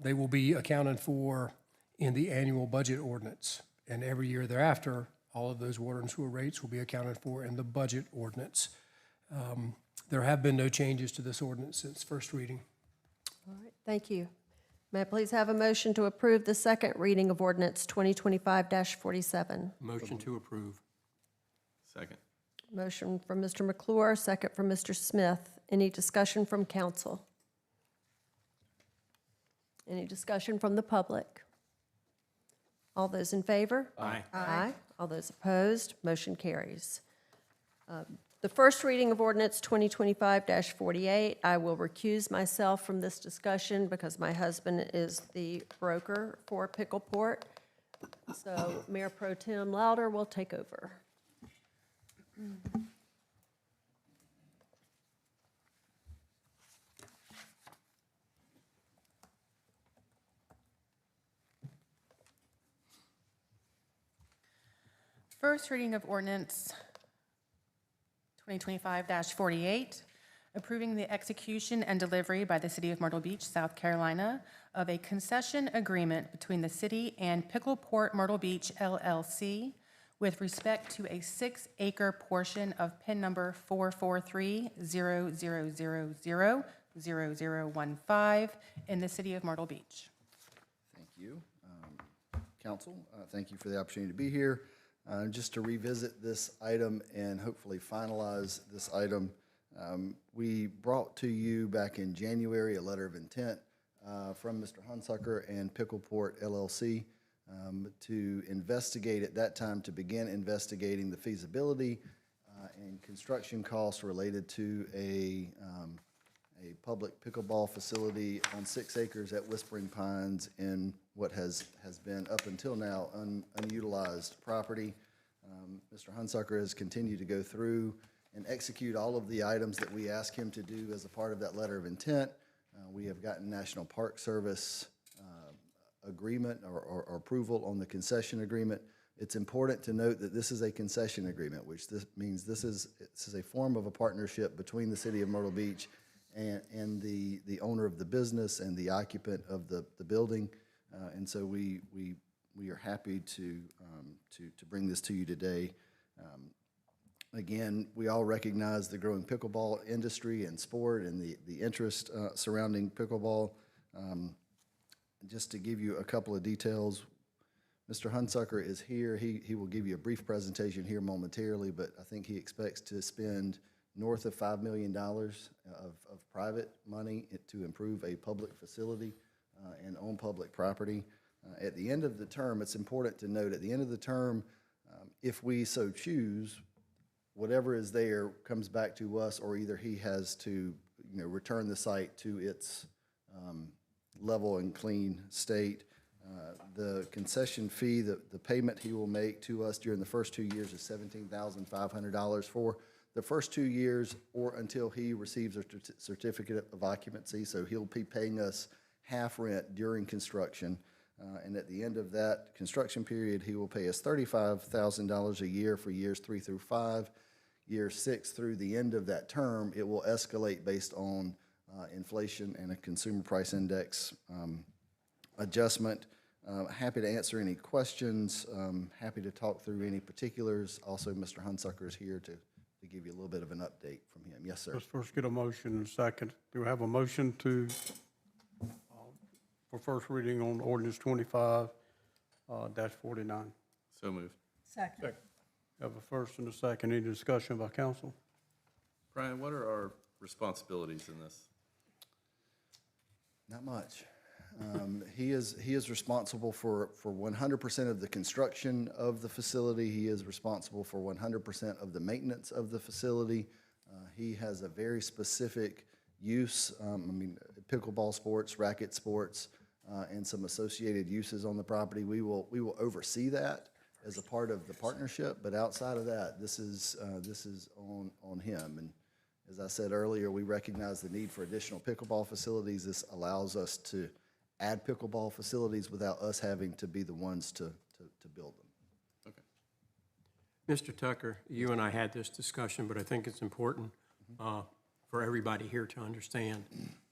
they will be accounted for in the annual budget ordinance. And every year thereafter, all of those water and sewer rates will be accounted for in the budget ordinance. There have been no changes to this ordinance since first reading. All right, thank you. May I please have a motion to approve the second reading of ordinance 2025-47? Motion to approve. Second. Motion from Mr. McClure, second from Mr. Smith. Any discussion from council? Any discussion from the public? All those in favor? Aye. Aye. All those opposed? Motion carries. The first reading of ordinance 2025-48, I will recuse myself from this discussion because my husband is the broker for Pickleport. So Mayor Pro Tem Louder will take over. First reading of ordinance 2025-48, approving the execution and delivery by the City of Myrtle Beach, South Carolina, of a concession agreement between the city and Pickleport Myrtle Beach LLC with respect to a 6-acre portion of PIN number 443-0000-0015 in the City of Myrtle Beach. Thank you. Council, thank you for the opportunity to be here. Just to revisit this item and hopefully finalize this item, we brought to you back in January a letter of intent from Mr. Hunsucker and Pickleport LLC to investigate at that time, to begin investigating the feasibility and construction costs related to a a public pickleball facility on 6 acres at Whispering Pines in what has been up until now unutilized property. Mr. Hunsucker has continued to go through and execute all of the items that we ask him to do as a part of that letter of intent. We have gotten National Park Service agreement or approval on the concession agreement. It's important to note that this is a concession agreement, which this means this is a form of a partnership between the city of Myrtle Beach and the owner of the business and the occupant of the building. And so we are happy to bring this to you today. Again, we all recognize the growing pickleball industry and sport and the interest surrounding pickleball. Just to give you a couple of details, Mr. Hunsucker is here. He will give you a brief presentation here momentarily, but I think he expects to spend north of $5 million of private money to improve a public facility and own public property. At the end of the term, it's important to note, at the end of the term, if we so choose, whatever is there comes back to us, or either he has to, return the site to its level and clean state. The concession fee, the payment he will make to us during the first 2 years is $17,500 for the first 2 years or until he receives a certificate of occupancy. So he'll be paying us half rent during construction. And at the end of that construction period, he will pay us $35,000 a year for years 3 through 5. Year 6 through the end of that term, it will escalate based on inflation and a consumer price index adjustment. Happy to answer any questions. Happy to talk through any particulars. Also, Mr. Hunsucker is here to give you a little bit of an update from him. Yes, sir. Let's first get a motion and a second. Do we have a motion for first reading on ordinance 25-49? So moved. Second. Have a first and a second. Any discussion by council? Brian, what are our responsibilities in this? Not much. He is responsible for 100% of the construction of the facility. He is responsible for 100% of the maintenance of the facility. He has a very specific use, pickleball sports, racket sports, and some associated uses on the property. We will oversee that as a part of the partnership, but outside of that, this is on him. And as I said earlier, we recognize the need for additional pickleball facilities. This allows us to add pickleball facilities without us having to be the ones to build them. Okay. Mr. Tucker, you and I had this discussion, but I think it's important for everybody here to understand.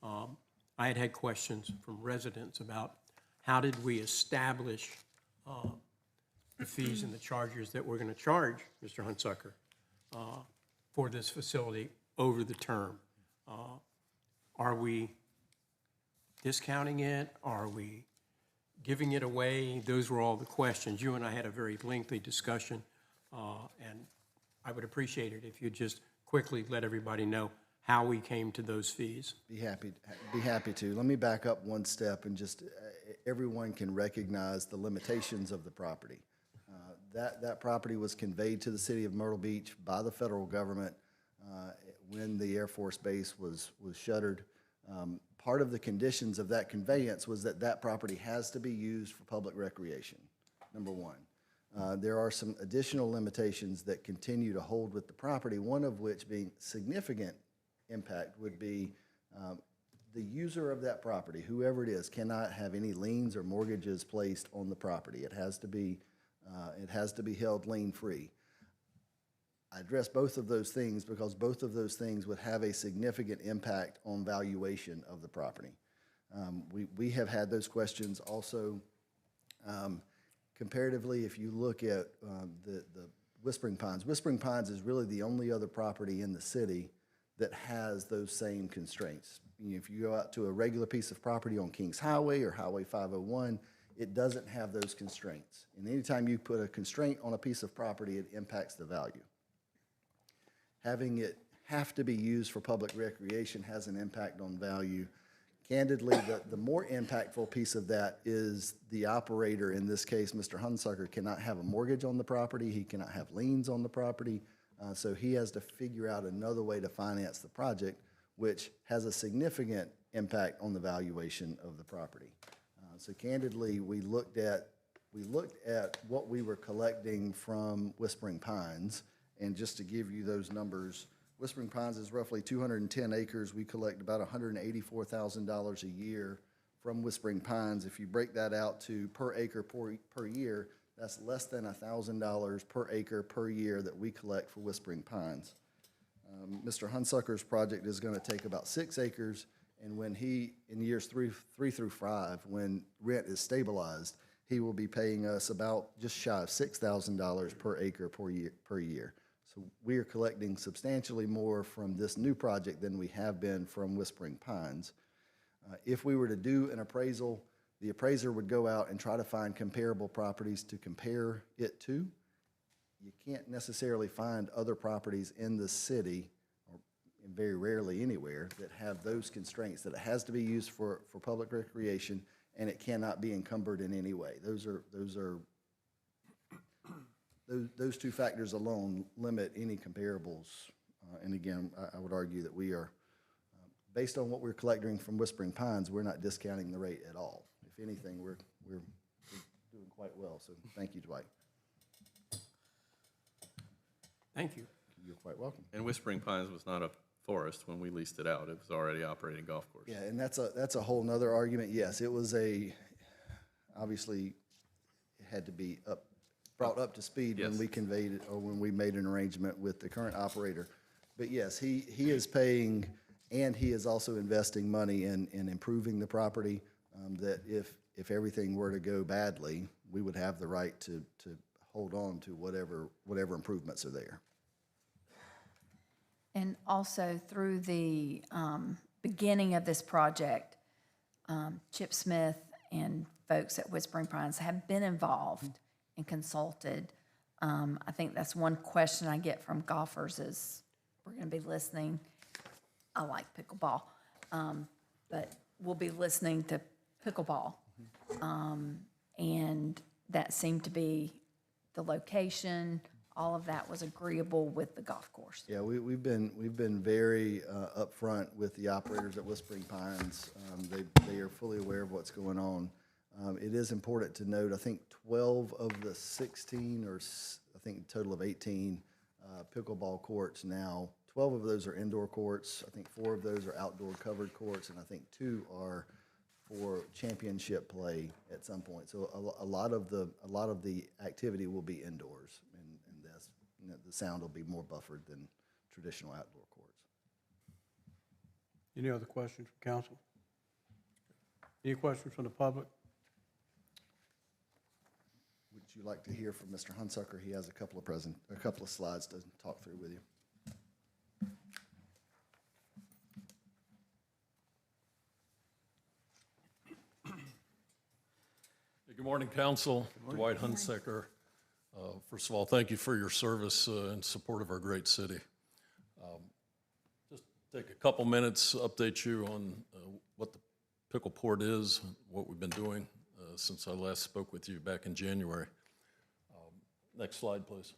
I had questions from residents about how did we establish the fees and the charges that we're going to charge Mr. Hunsucker for this facility over the term. Are we discounting it? Are we giving it away? Those were all the questions. You and I had a very lengthy discussion, and I would appreciate it if you'd just quickly let everybody know how we came to those fees. Be happy to. Let me back up one step and just everyone can recognize the limitations of the property. That property was conveyed to the city of Myrtle Beach by the federal government when the Air Force Base was shuttered. Part of the conditions of that conveyance was that property has to be used for public recreation, number one. There are some additional limitations that continue to hold with the property, one of which being significant impact would be the user of that property, whoever it is, cannot have any liens or mortgages placed on the property. It has to be held lien-free. I address both of those things because both of those things would have a significant impact on valuation of the property. We have had those questions also. Comparatively, if you look at the Whispering Pines is really the only other property in the city that has those same constraints. If you go out to a regular piece of property on Kings Highway or Highway 501, it doesn't have those constraints. And anytime you put a constraint on a piece of property, it impacts the value. Having it have to be used for public recreation has an impact on value. Candidly, the more impactful piece of that is the operator, in this case, Mr. Hunsucker, cannot have a mortgage on the property. He cannot have liens on the property. So he has to figure out another way to finance the project, which has a significant impact on the valuation of the property. So candidly, we looked at what we were collecting from Whispering Pines, and just to give you those numbers, Whispering Pines is roughly 210 acres. We collect about $184,000 a year from Whispering Pines. If you break that out to per acre per year, that's less than $1,000 per acre per year that we collect for Whispering Pines. Mr. Hunsucker's project is going to take about 6 acres, and when in years three through 5, when rent is stabilized, he will be paying us about just shy of $6,000 per acre per year. So we are collecting substantially more from this new project than we have been from Whispering Pines. If we were to do an appraisal, the appraiser would go out and try to find comparable properties to compare it to. You can't necessarily find other properties in the city, or very rarely anywhere, that have those constraints, that it has to be used for public recreation and it cannot be encumbered in any way. Those two factors alone limit any comparables. And again, I would argue that we are, based on what we're collecting from Whispering Pines, we're not discounting the rate at all. If anything, we're doing quite well. So thank you, Dwight. Thank you. You're quite welcome. And Whispering Pines was not a forest when we leased it out. It was already operating golf course. Yeah, and that's a whole nother argument. Yes, it was obviously, it had to be brought up to speed when we conveyed it, or when we made an arrangement with the current operator. But yes, he is paying, and he is also investing money in improving the property, that if everything were to go badly, we would have the right to hold on to whatever improvements are there. And also through the beginning of this project, Chip Smith and folks at Whispering Pines have been involved and consulted. I think that's one question I get from golfers is, we're going to be listening. I like pickleball, but we'll be listening to pickleball. And that seemed to be the location. All of that was agreeable with the golf course. Yeah, we've been very upfront with the operators at Whispering Pines. They are fully aware of what's going on. It is important to note, I think 12 of the 16, or I think a total of 18 pickleball courts now, 12 of those are indoor courts. I think 4 of those are outdoor covered courts, and I think 2 are for championship play at some point. So a lot of the activity will be indoors, and the sound will be more buffered than traditional outdoor courts. Any other questions from council? Any questions from the public? Would you like to hear from Mr. Hunsucker? He has a couple of slides to talk through with you. Good morning, Council. Dwight Hunsucker. First of all, thank you for your service and support of our great city. Just take a couple minutes to update you on what the Pickle Port is, what we've been doing since I last spoke with you back in January. Next slide, please.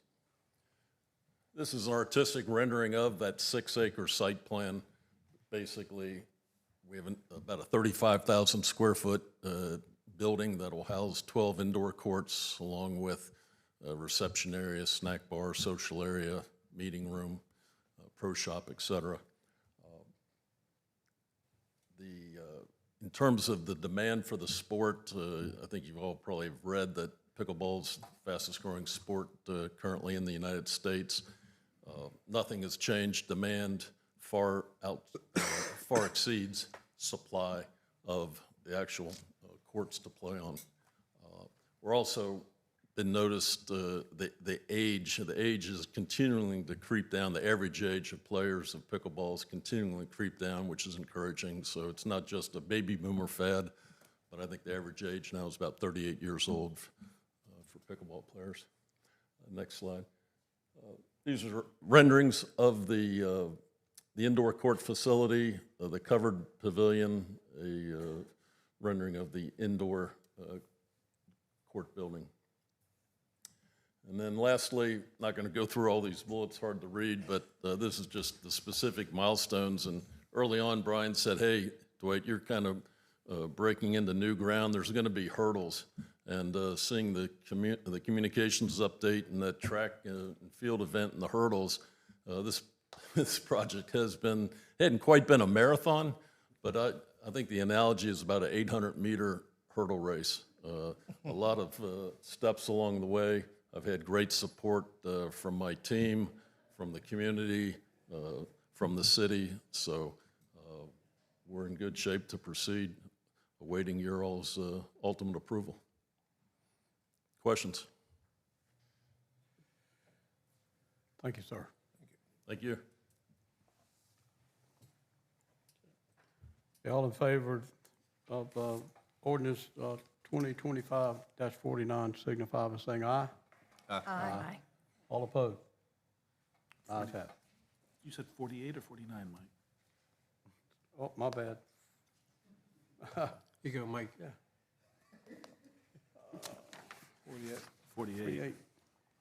This is an artistic rendering of that 6-acre site plan. Basically, we have about a 35,000 square foot building that will house 12 indoor courts, along with a reception area, snack bar, social area, meeting room, pro shop, et cetera. In terms of the demand for the sport, I think you've all probably read that pickleball's the fastest growing sport currently in the United States. Nothing has changed. Demand far exceeds supply of the actual courts to play on. We're also been noticed the age is continuing to creep down. The average age of players of pickleball is continuing to creep down, which is encouraging. So it's not just a baby boomer fad, but I think the average age now is about 38 years old for pickleball players. Next slide. These are renderings of the indoor court facility, the covered pavilion, a rendering of the indoor court building. And then lastly, not going to go through all these bullets, hard to read, but this is just the specific milestones and early on, Brian said, hey, Dwight, you're kind of breaking into new ground. There's going to be hurdles. And seeing the communications update and that track and field event and the hurdles, this project hadn't quite been a marathon, but I think the analogy is about an 800-meter hurdle race. A lot of steps along the way. I've had great support from my team, from the community, from the city, so we're in good shape to proceed, awaiting your all's ultimate approval. Questions? Thank you, sir. Thank you. All in favor of ordinance 2025-49 signify by saying aye. Aye. All opposed? Ayes have it. You said 48 or 49, Mike? Oh, my bad. You go, Mike. Yeah. 48. 48.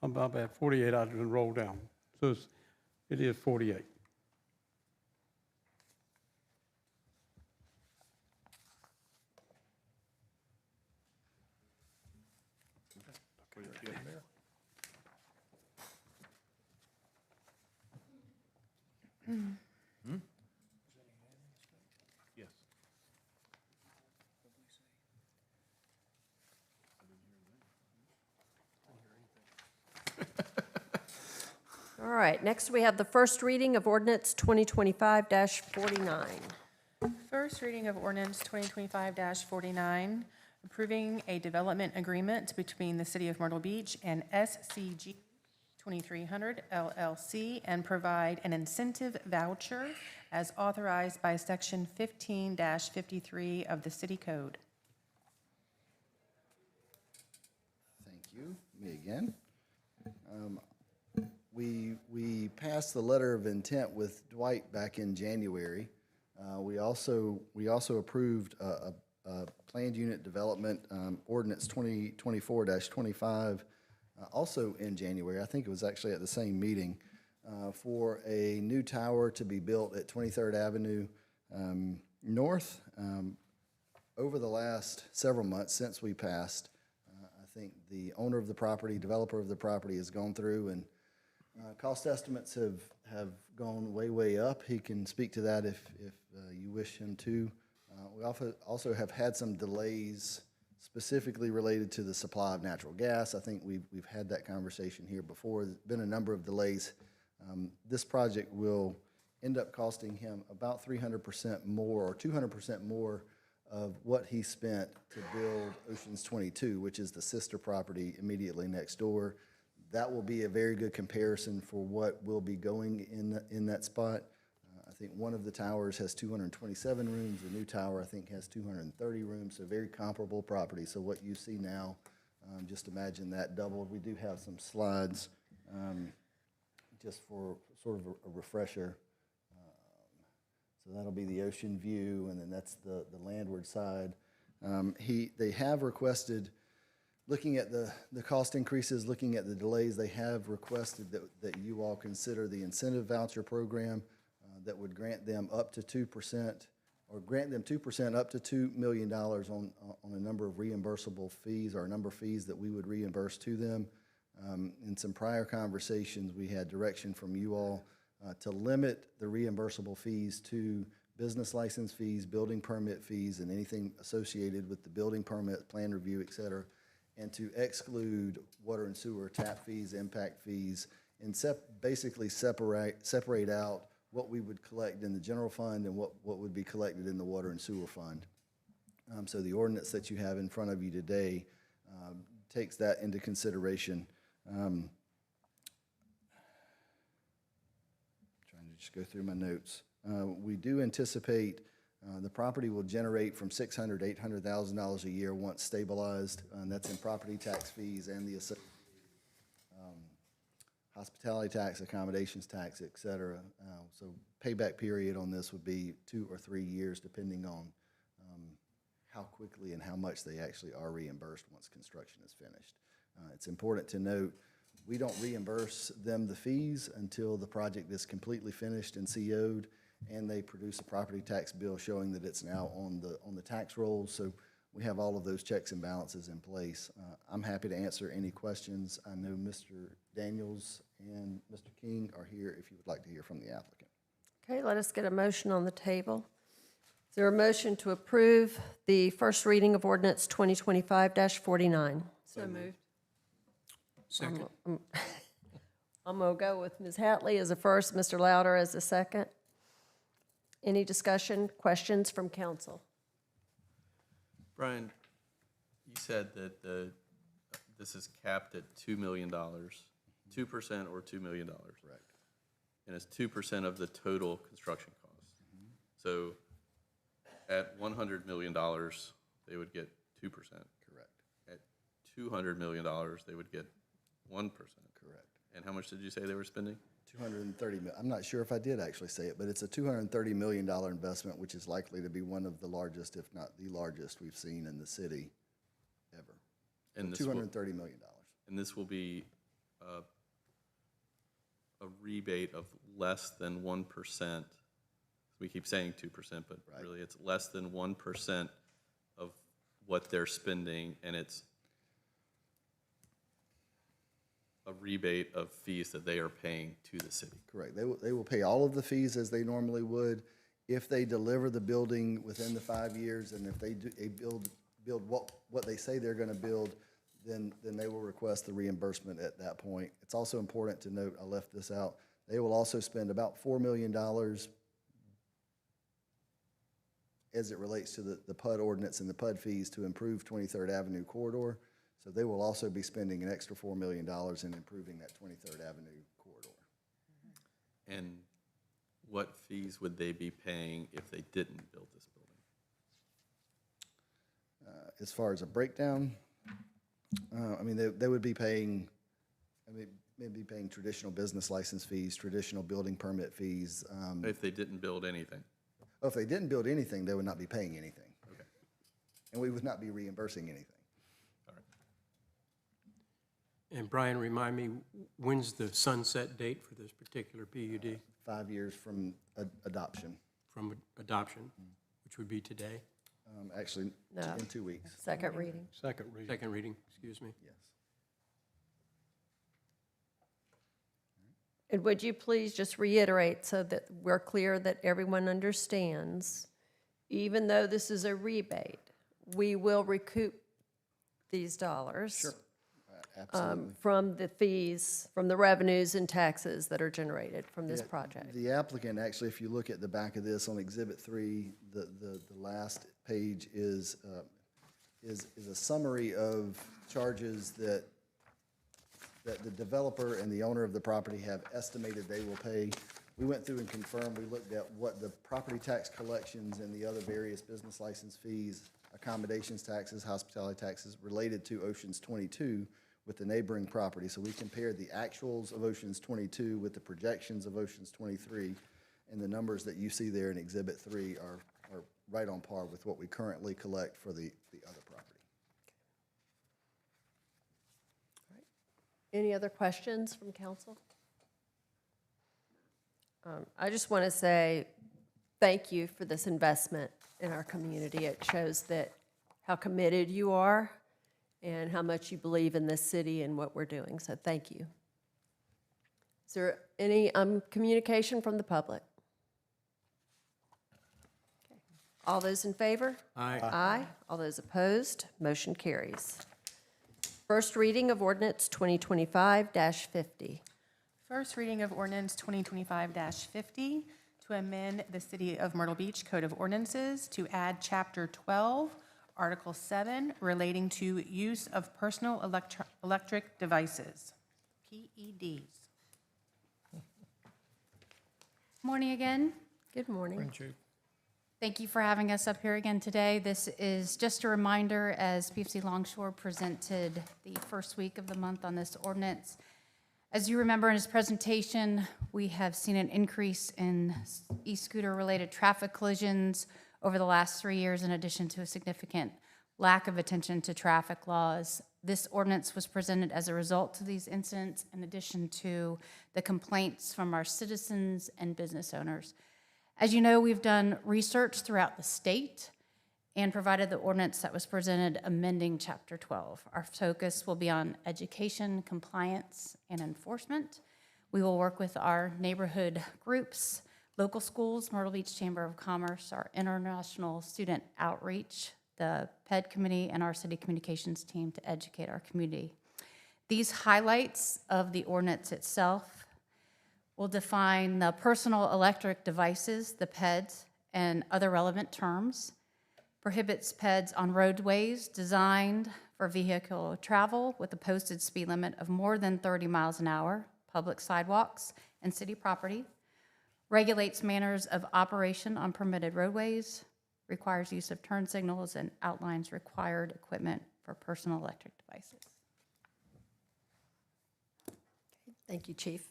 My bad, 48, I didn't roll down. So it is 48. Yes. All right, next we have the first reading of ordinance 2025-49. First reading of ordinance 2025-49, approving a development agreement between the City of Myrtle Beach and SCG 2300 LLC and provide an incentive voucher as authorized by Section 15-53 of the City Code. Thank you. Me again. We passed the letter of intent with Dwight back in January. We also approved a planned unit development ordinance 2024-25 also in January. I think it was actually at the same meeting for a new tower to be built at 23rd Avenue North. Over the last several months since we passed, I think the owner of the property, developer of the property has gone through and cost estimates have gone way up. He can speak to that if you wish him to. We also have had some delays specifically related to the supply of natural gas. I think we've had that conversation here before. There's been a number of delays. This project will end up costing him about 300% more or 200% more of what he spent to build Oceans 22, which is the sister property immediately next door. That will be a very good comparison for what will be going in that spot. I think one of the towers has 227 rooms. The new tower, I think, has 230 rooms, so very comparable property. So what you see now, just imagine that doubled. We do have some slides just for sort of a refresher. So that'll be the ocean view, and then that's the landward side. They have requested, looking at the cost increases, looking at the delays, they have requested that you all consider the incentive voucher program that would grant them up to 2%, or grant them 2% up to $2 million on a number of reimbursable fees, or a number of fees that we would reimburse to them. In some prior conversations, we had direction from you all to limit the reimbursable fees to business license fees, building permit fees, and anything associated with the building permit, plan review, et cetera, and to exclude water and sewer tap fees, impact fees, and basically separate out what we would collect in the general fund and what would be collected in the water and sewer fund. So the ordinance that you have in front of you today takes that into consideration. Trying to just go through my notes. We do anticipate the property will generate from $600,000 to $800,000 a year once stabilized, and that's in property tax fees and the hospitality tax, accommodations tax, et cetera. So payback period on this would be 2 or 3 years, depending on how quickly and how much they actually are reimbursed once construction is finished. It's important to note, we don't reimburse them the fees until the project is completely finished and CO'd, and they produce a property tax bill showing that it's now on the tax rolls. So we have all of those checks and balances in place. I'm happy to answer any questions. I know Mr. Daniels and Mr. King are here if you would like to hear from the applicant. Okay, let us get a motion on the table. Is there a motion to approve the first reading of ordinance 2025-49? So moved. Second. I'm going to go with Ms. Hatley as a first, Mr. Louder as a second. Any discussion, questions from council? Brian, you said that this is capped at $2 million, 2% or $2 million. Correct. And it's 2% of the total construction cost. So at $100 million, they would get 2%. Correct. At $200 million, they would get 1%. Correct. And how much did you say they were spending? 230 million. I'm not sure if I did actually say it, but it's a $230 million investment, which is likely to be one of the largest, if not the largest, we've seen in the city ever. And So this will- $230 million. And this will be a rebate of less than 1%. We keep saying 2%, but Right. really it's less than 1% of what they're spending, and it's a rebate of fees that they are paying to the city. Correct. They will pay all of the fees as they normally would. If they deliver the building within the 5 years, and if they build what they say they're gonna build, then they will request the reimbursement at that point. It's also important to note, I left this out, they will also spend about $4 million as it relates to the PUD ordinance and the PUD fees to improve 23rd Avenue corridor. So they will also be spending an extra $4 million in improving that 23rd Avenue corridor. And what fees would they be paying if they didn't build this building? As far as a breakdown, I mean, they would be paying, maybe paying traditional business license fees, traditional building permit fees. If they didn't build anything? Well, if they didn't build anything, they would not be paying anything. Okay. And we would not be reimbursing anything. All right. And Brian, remind me, when's the sunset date for this particular PUD? 5 years from adoption. From adoption, which would be today? Actually, No. in 2 weeks. Second reading. Second reading. Second reading, excuse me. Yes. And would you please just reiterate so that we're clear that everyone understands, even though this is a rebate, we will recoup these dollars. Sure. Absolutely. From the fees, from the revenues and taxes that are generated from this project. The applicant, actually, if you look at the back of this on Exhibit 3, the last page is a summary of charges that the developer and the owner of the property have estimated they will pay. We went through and confirmed, we looked at what the property tax collections and the other various business license fees, accommodations taxes, hospitality taxes related to Oceans 22 with the neighboring property. So we compared the actuals of Oceans 22 with the projections of Oceans 23, and the numbers that you see there in Exhibit 3 are right on par with what we currently collect for the other property. Any other questions from council? I just want to say thank you for this investment in our community. It shows that how committed you are and how much you believe in this city and what we're doing, so thank you. Is there any communication from the public? Okay. All those in favor? Aye. Aye. All those opposed? Motion carries. First reading of ordinance 2025-50. First reading of ordinance 2025-50 to amend the City of Myrtle Beach Code of Ordinances to add Chapter 12, Article 7, relating to use of personal electric devices, PEDs. Morning again. Good morning. Thank you for having us up here again today. This is just a reminder, as PFC Longshore presented the first week of the month on this ordinance. As you remember in his presentation, we have seen an increase in e-scooter-related traffic collisions over the last 3 years, in addition to a significant lack of attention to traffic laws. This ordinance was presented as a result of these incidents, in addition to the complaints from our citizens and business owners. As you know, we've done research throughout the state and provided the ordinance that was presented amending Chapter 12. Our focus will be on education, compliance, and enforcement. We will work with our neighborhood groups, local schools, Myrtle Beach Chamber of Commerce, our international student outreach, the PED committee, and our city communications team to educate our community. These highlights of the ordinance itself will define the personal electric devices, the PEDs, and other relevant terms, prohibits PEDs on roadways designed for vehicular travel with a posted speed limit of more than 30 miles an hour, public sidewalks, and city property, regulates manners of operation on permitted roadways, requires use of turn signals, and outlines required equipment for personal electric devices. Thank you, Chief.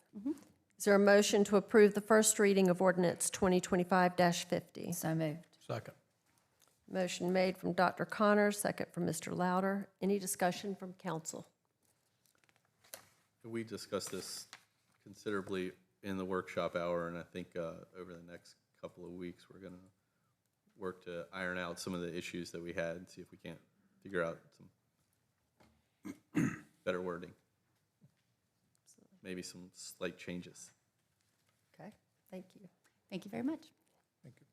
Is there a motion to approve the first reading of ordinance 2025-50? So moved. Second. Motion made from Dr. Connor, second from Mr. Louder. Any discussion from council? We discussed this considerably in the workshop hour, and I think over the next couple of weeks, we're going to work to iron out some of the issues that we had and see if we can't figure out some better wording. Maybe some slight changes. Okay, thank you. Thank you very much.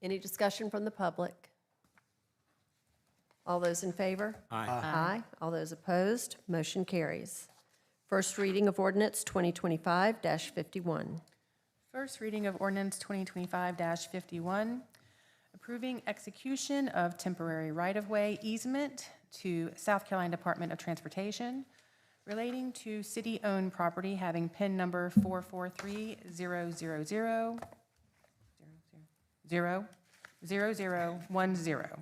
Any discussion from the public? All those in favor? Aye. Aye. All those opposed? Motion carries. First reading of ordinance 2025-51. First reading of ordinance 2025-51, approving execution of temporary right-of-way easement to South Carolina Department of Transportation relating to city-owned property having PIN number 443-000-0010,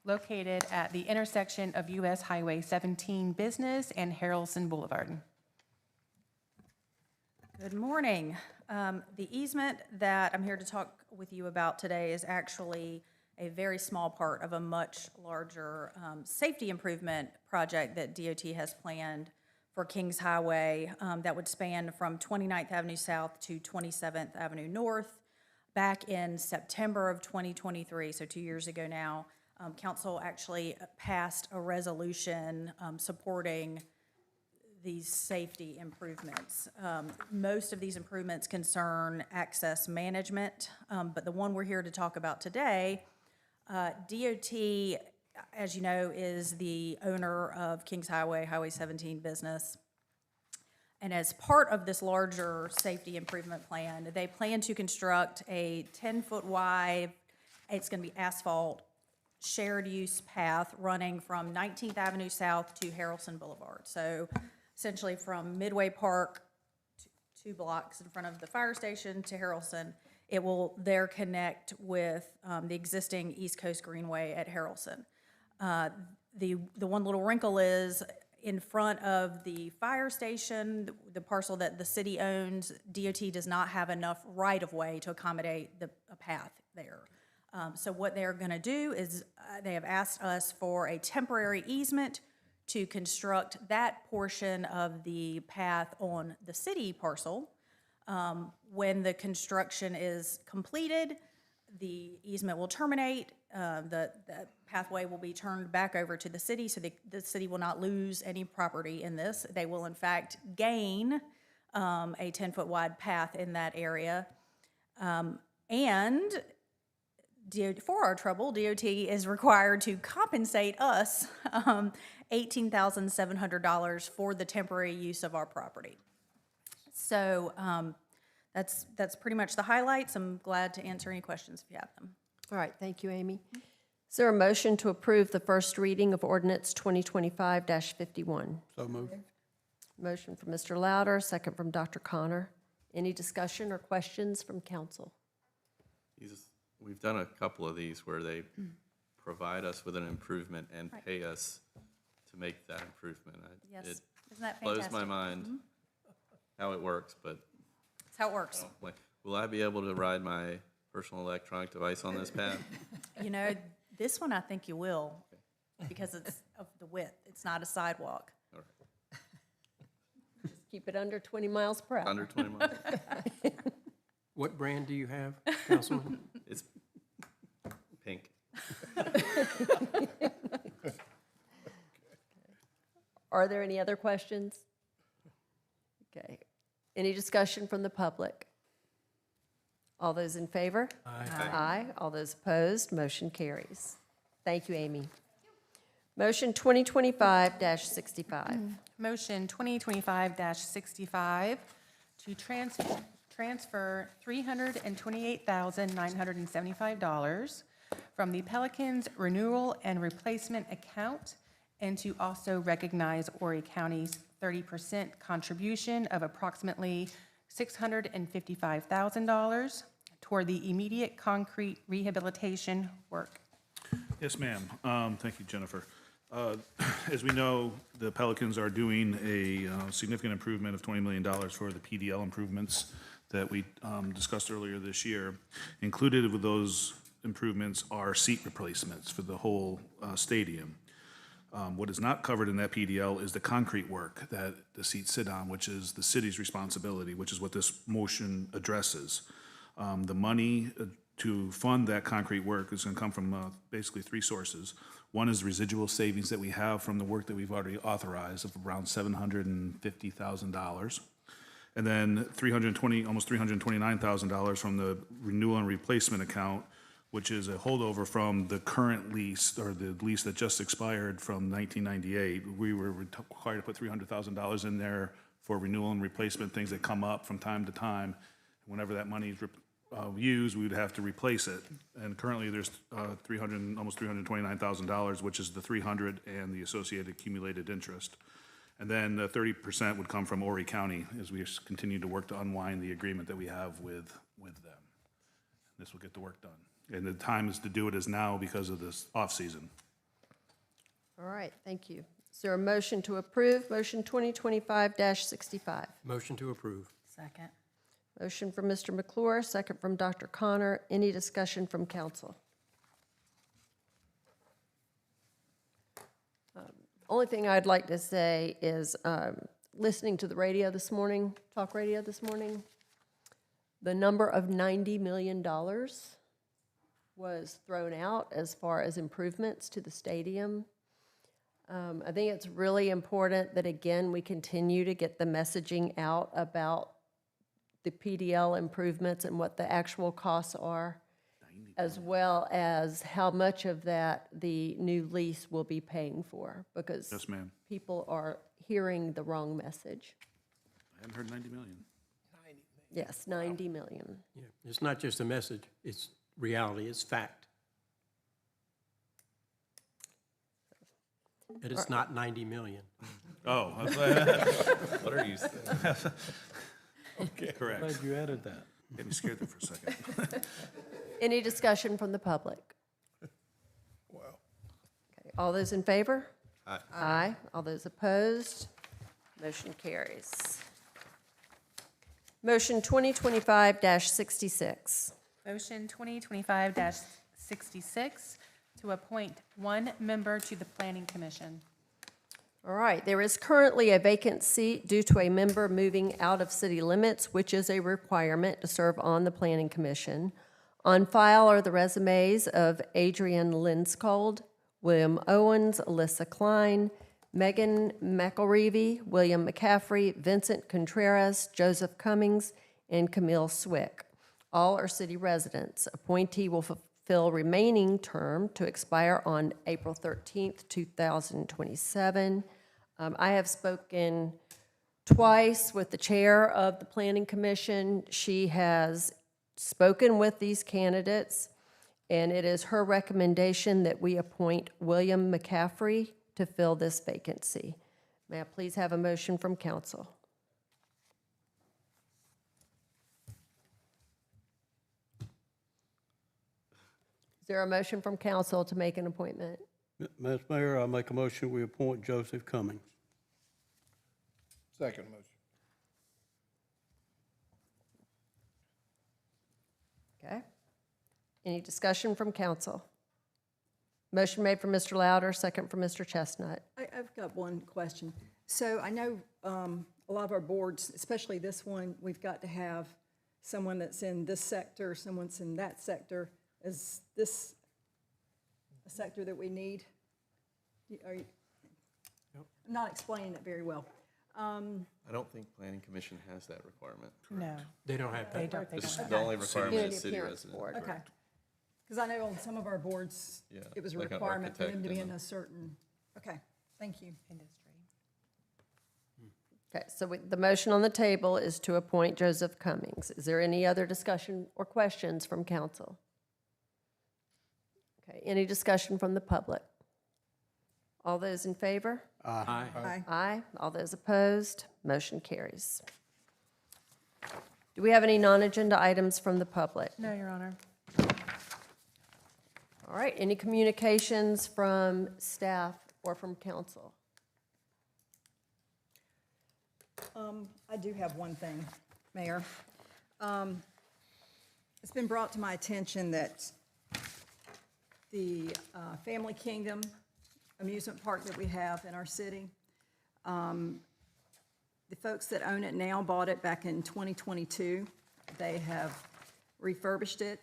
located at the intersection of US Highway 17 Business and Harrelson Boulevard. Good morning. The easement that I'm here to talk with you about today is actually a very small part of a much larger safety improvement project that DOT has planned for Kings Highway that would span from 29th Avenue South to 27th Avenue North. Back in September of 2023, so 2 years ago now, council actually passed a resolution supporting these safety improvements. Most of these improvements concern access management, but the one we're here to talk about today, DOT, as you know, is the owner of Kings Highway, Highway 17 Business. And as part of this larger safety improvement plan, they plan to construct a 10-foot wide, it's going to be asphalt, shared use path running from 19th Avenue South to Harrelson Boulevard. So essentially from Midway Park, 2 blocks in front of the fire station, to Harrelson. It will there connect with the existing East Coast Greenway at Harrelson. The one little wrinkle is in front of the fire station, the parcel that the city owns, DOT does not have enough right-of-way to accommodate a path there. So what they're going to do is they have asked us for a temporary easement to construct that portion of the path on the city parcel. When the construction is completed, the easement will terminate, the pathway will be turned back over to the city, so the city will not lose any property in this. They will in fact gain a 10-foot wide path in that area. And for our trouble, DOT is required to compensate us $18,700 for the temporary use of our property. So that's pretty much the highlights. I'm glad to answer any questions if you have them. All right, thank you, Amy. Is there a motion to approve the first reading of ordinance 2025-51? So moved. Motion from Mr. Louder, second from Dr. Connor. Any discussion or questions from council? We've done a couple of these where they provide us with an improvement and pay us to make that improvement. Yes, It isn't that blows fantastic? my mind how it works, but That's how it works. will I be able to ride my personal electronic device on this path? You know, this one I think you will, because it's of the width. It's not a sidewalk. All right. Just keep it under 20 miles per hour. Under 20 miles? What brand do you have, Councilman? It's Are there any other questions? Okay. Any discussion from the public? All those in favor? Aye. Aye. All those opposed, motion carries. Thank you, Amy. Motion 2025-65. Motion 2025-65 to transfer $328,975 from the Pelicans Renewal and Replacement Account, and to also recognize Horry County's 30% contribution of approximately $655,000 toward the immediate concrete rehabilitation work. Yes, ma'am. Thank you, Jennifer. As we know, the Pelicans are doing a significant improvement of $20 million for the PDL improvements that we discussed earlier this year. Included with those improvements are seat replacements for the whole stadium. What is not covered in that PDL is the concrete work that the seats sit on, which is the city's responsibility, which is what this motion addresses. The money to fund that concrete work is going to come from basically three sources. One is residual savings that we have from the work that we've already authorized of around $750,000. And then almost $329,000 from the renewal and replacement account, which is a holdover from the current lease, or the lease that just expired from 1998. We were required to put $300,000 in there for renewal and replacement, things that come up from time to time. Whenever that money is used, we would have to replace it. And currently, there's almost $329,000, which is the $300 and the associated accumulated interest. And then 30% would come from Horry County as we continue to work to unwind the agreement that we have with them. This will get the work done. And the time is to do it is now because of this off-season. All right, thank you. Is there a motion to approve? Motion 2025-65. Motion to approve. Second. Motion from Mr. McClure, second from Dr. Connor. Any discussion from council? Only thing I'd like to say is listening to the radio this morning, talk radio this morning, the number of $90 million was thrown out as far as improvements to the stadium. I think it's really important that, again, we continue to get the messaging out about the PDL improvements and what the actual costs are, as well as how much of that the new lease will be paying for, because Yes, ma'am. people are hearing the wrong message. I haven't heard 90 million. Yes, 90 million. Yeah, it's not just a message, it's reality, it's fact. And it's not 90 million. Oh. What are you saying? Okay. Correct. Glad you added that. Get me scared there for a second. Any discussion from the public? Wow. Okay, all those in favor? Aye. Aye. All those opposed? Motion carries. Motion 2025-66. Motion 2025-66 to appoint one member to the Planning Commission. All right, there is currently a vacant seat due to a member moving out of city limits, which is a requirement to serve on the Planning Commission. On file are the resumes of Adrian Linskold, William Owens, Alyssa Klein, Megan McElreavy, William McCaffrey, Vincent Contreras, Joseph Cummings, and Camille Swick. All are city residents. Appointee will fulfill remaining term to expire on April 13th, 2027. I have spoken twice with the chair of the Planning Commission. She has spoken with these candidates, and it is her recommendation that we appoint William McCaffrey to fill this vacancy. May I please have a motion from council? Is there a motion from council to make an appointment? Madam Mayor, I make a motion, we appoint Joseph Cummings. Second motion. Okay. Any discussion from council? Motion made from Mr. Louder, second from Mr. Chestnut. I've got one question. So I know a lot of our boards, especially this one, we've got to have someone that's in this sector, someone's in that sector. Is this a sector that we need? I'm not explaining it very well. I don't think planning commission has that requirement. No. They don't have They that. don't, they It's don't have the that. only requirement Community is city appearance resident. board. Okay. Because I know on some of our boards, Yeah, it was a like an requirement for them to architect be and in a certain, okay, thank you. Okay, so the motion on the table is to appoint Joseph Cummings. Is there any other discussion or questions from council? Okay, any discussion from the public? All those in favor? Aye. Aye. Aye. All those opposed? Motion carries. Do we have any non-agenda items from the public? No, Your Honor. All right, any communications from staff or from council? I do have one thing, Mayor. It's been brought to my attention that the Family Kingdom amusement park that we have in our city, the folks that own it now bought it back in 2022. They have refurbished it,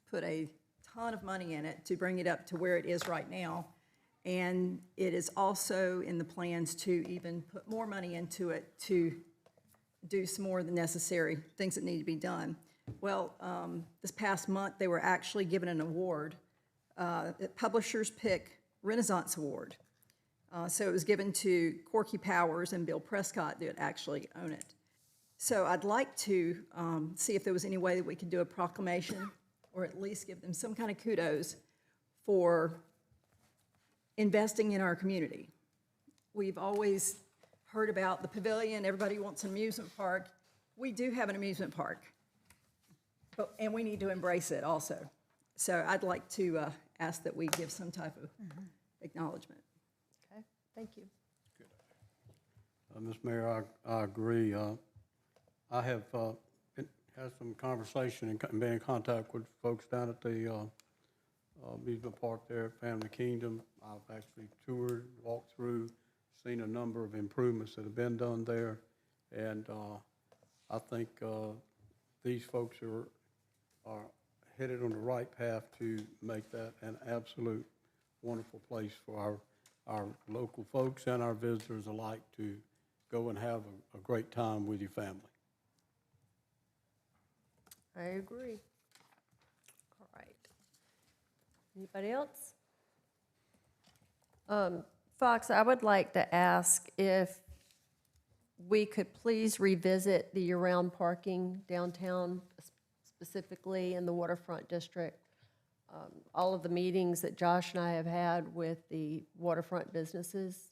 put a ton of money in it to bring it up to where it is right now. And it is also in the plans to even put more money into it to do some more of the necessary things that need to be done. Well, this past month, they were actually given an award, the Publishers Pick Renaissance Award. So it was given to Corky Powers and Bill Prescott that actually own it. So I'd like to see if there was any way that we could do a proclamation or at least give them some kind of kudos for investing in our community. We've always heard about the pavilion, everybody wants an amusement park. We do have an amusement park, and we need to embrace it also. So I'd like to ask that we give some type of acknowledgement. Okay, thank you. Ms. Mayor, I agree. I have had some conversation and been in contact with folks down at the amusement park there at Family Kingdom. I've actually toured, walked through, seen a number of improvements that have been done there. And I think these folks are headed on the right path to make that an absolute wonderful place for our local folks and our visitors alike to go and have a great time with your family. I agree. All right. Anybody else? Fox, I would like to ask if we could please revisit the year-round parking downtown, specifically in the waterfront district. All of the meetings that Josh and I have had with the waterfront businesses,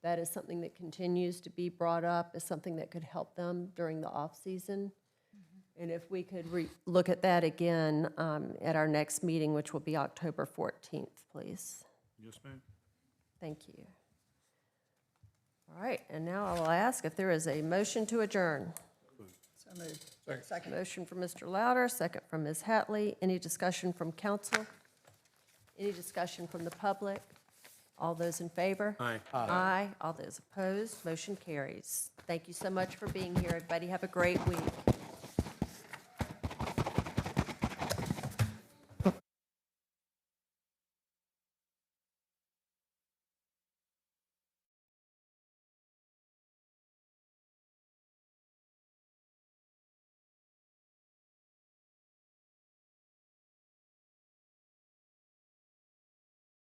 that is something that continues to be brought up as something that could help them during the off-season. And if we could look at that again at our next meeting, which will be October 14th, please. Yes, ma'am. Thank you. All right, and now I will ask if there is a motion to adjourn. So moved. Second. Motion from Mr. Louder, second from Ms. Hatley. Any discussion from council? Any discussion from the public? All those in favor? Aye. Aye. All those opposed? Motion carries. Thank you so much for being here, everybody. Have a great week.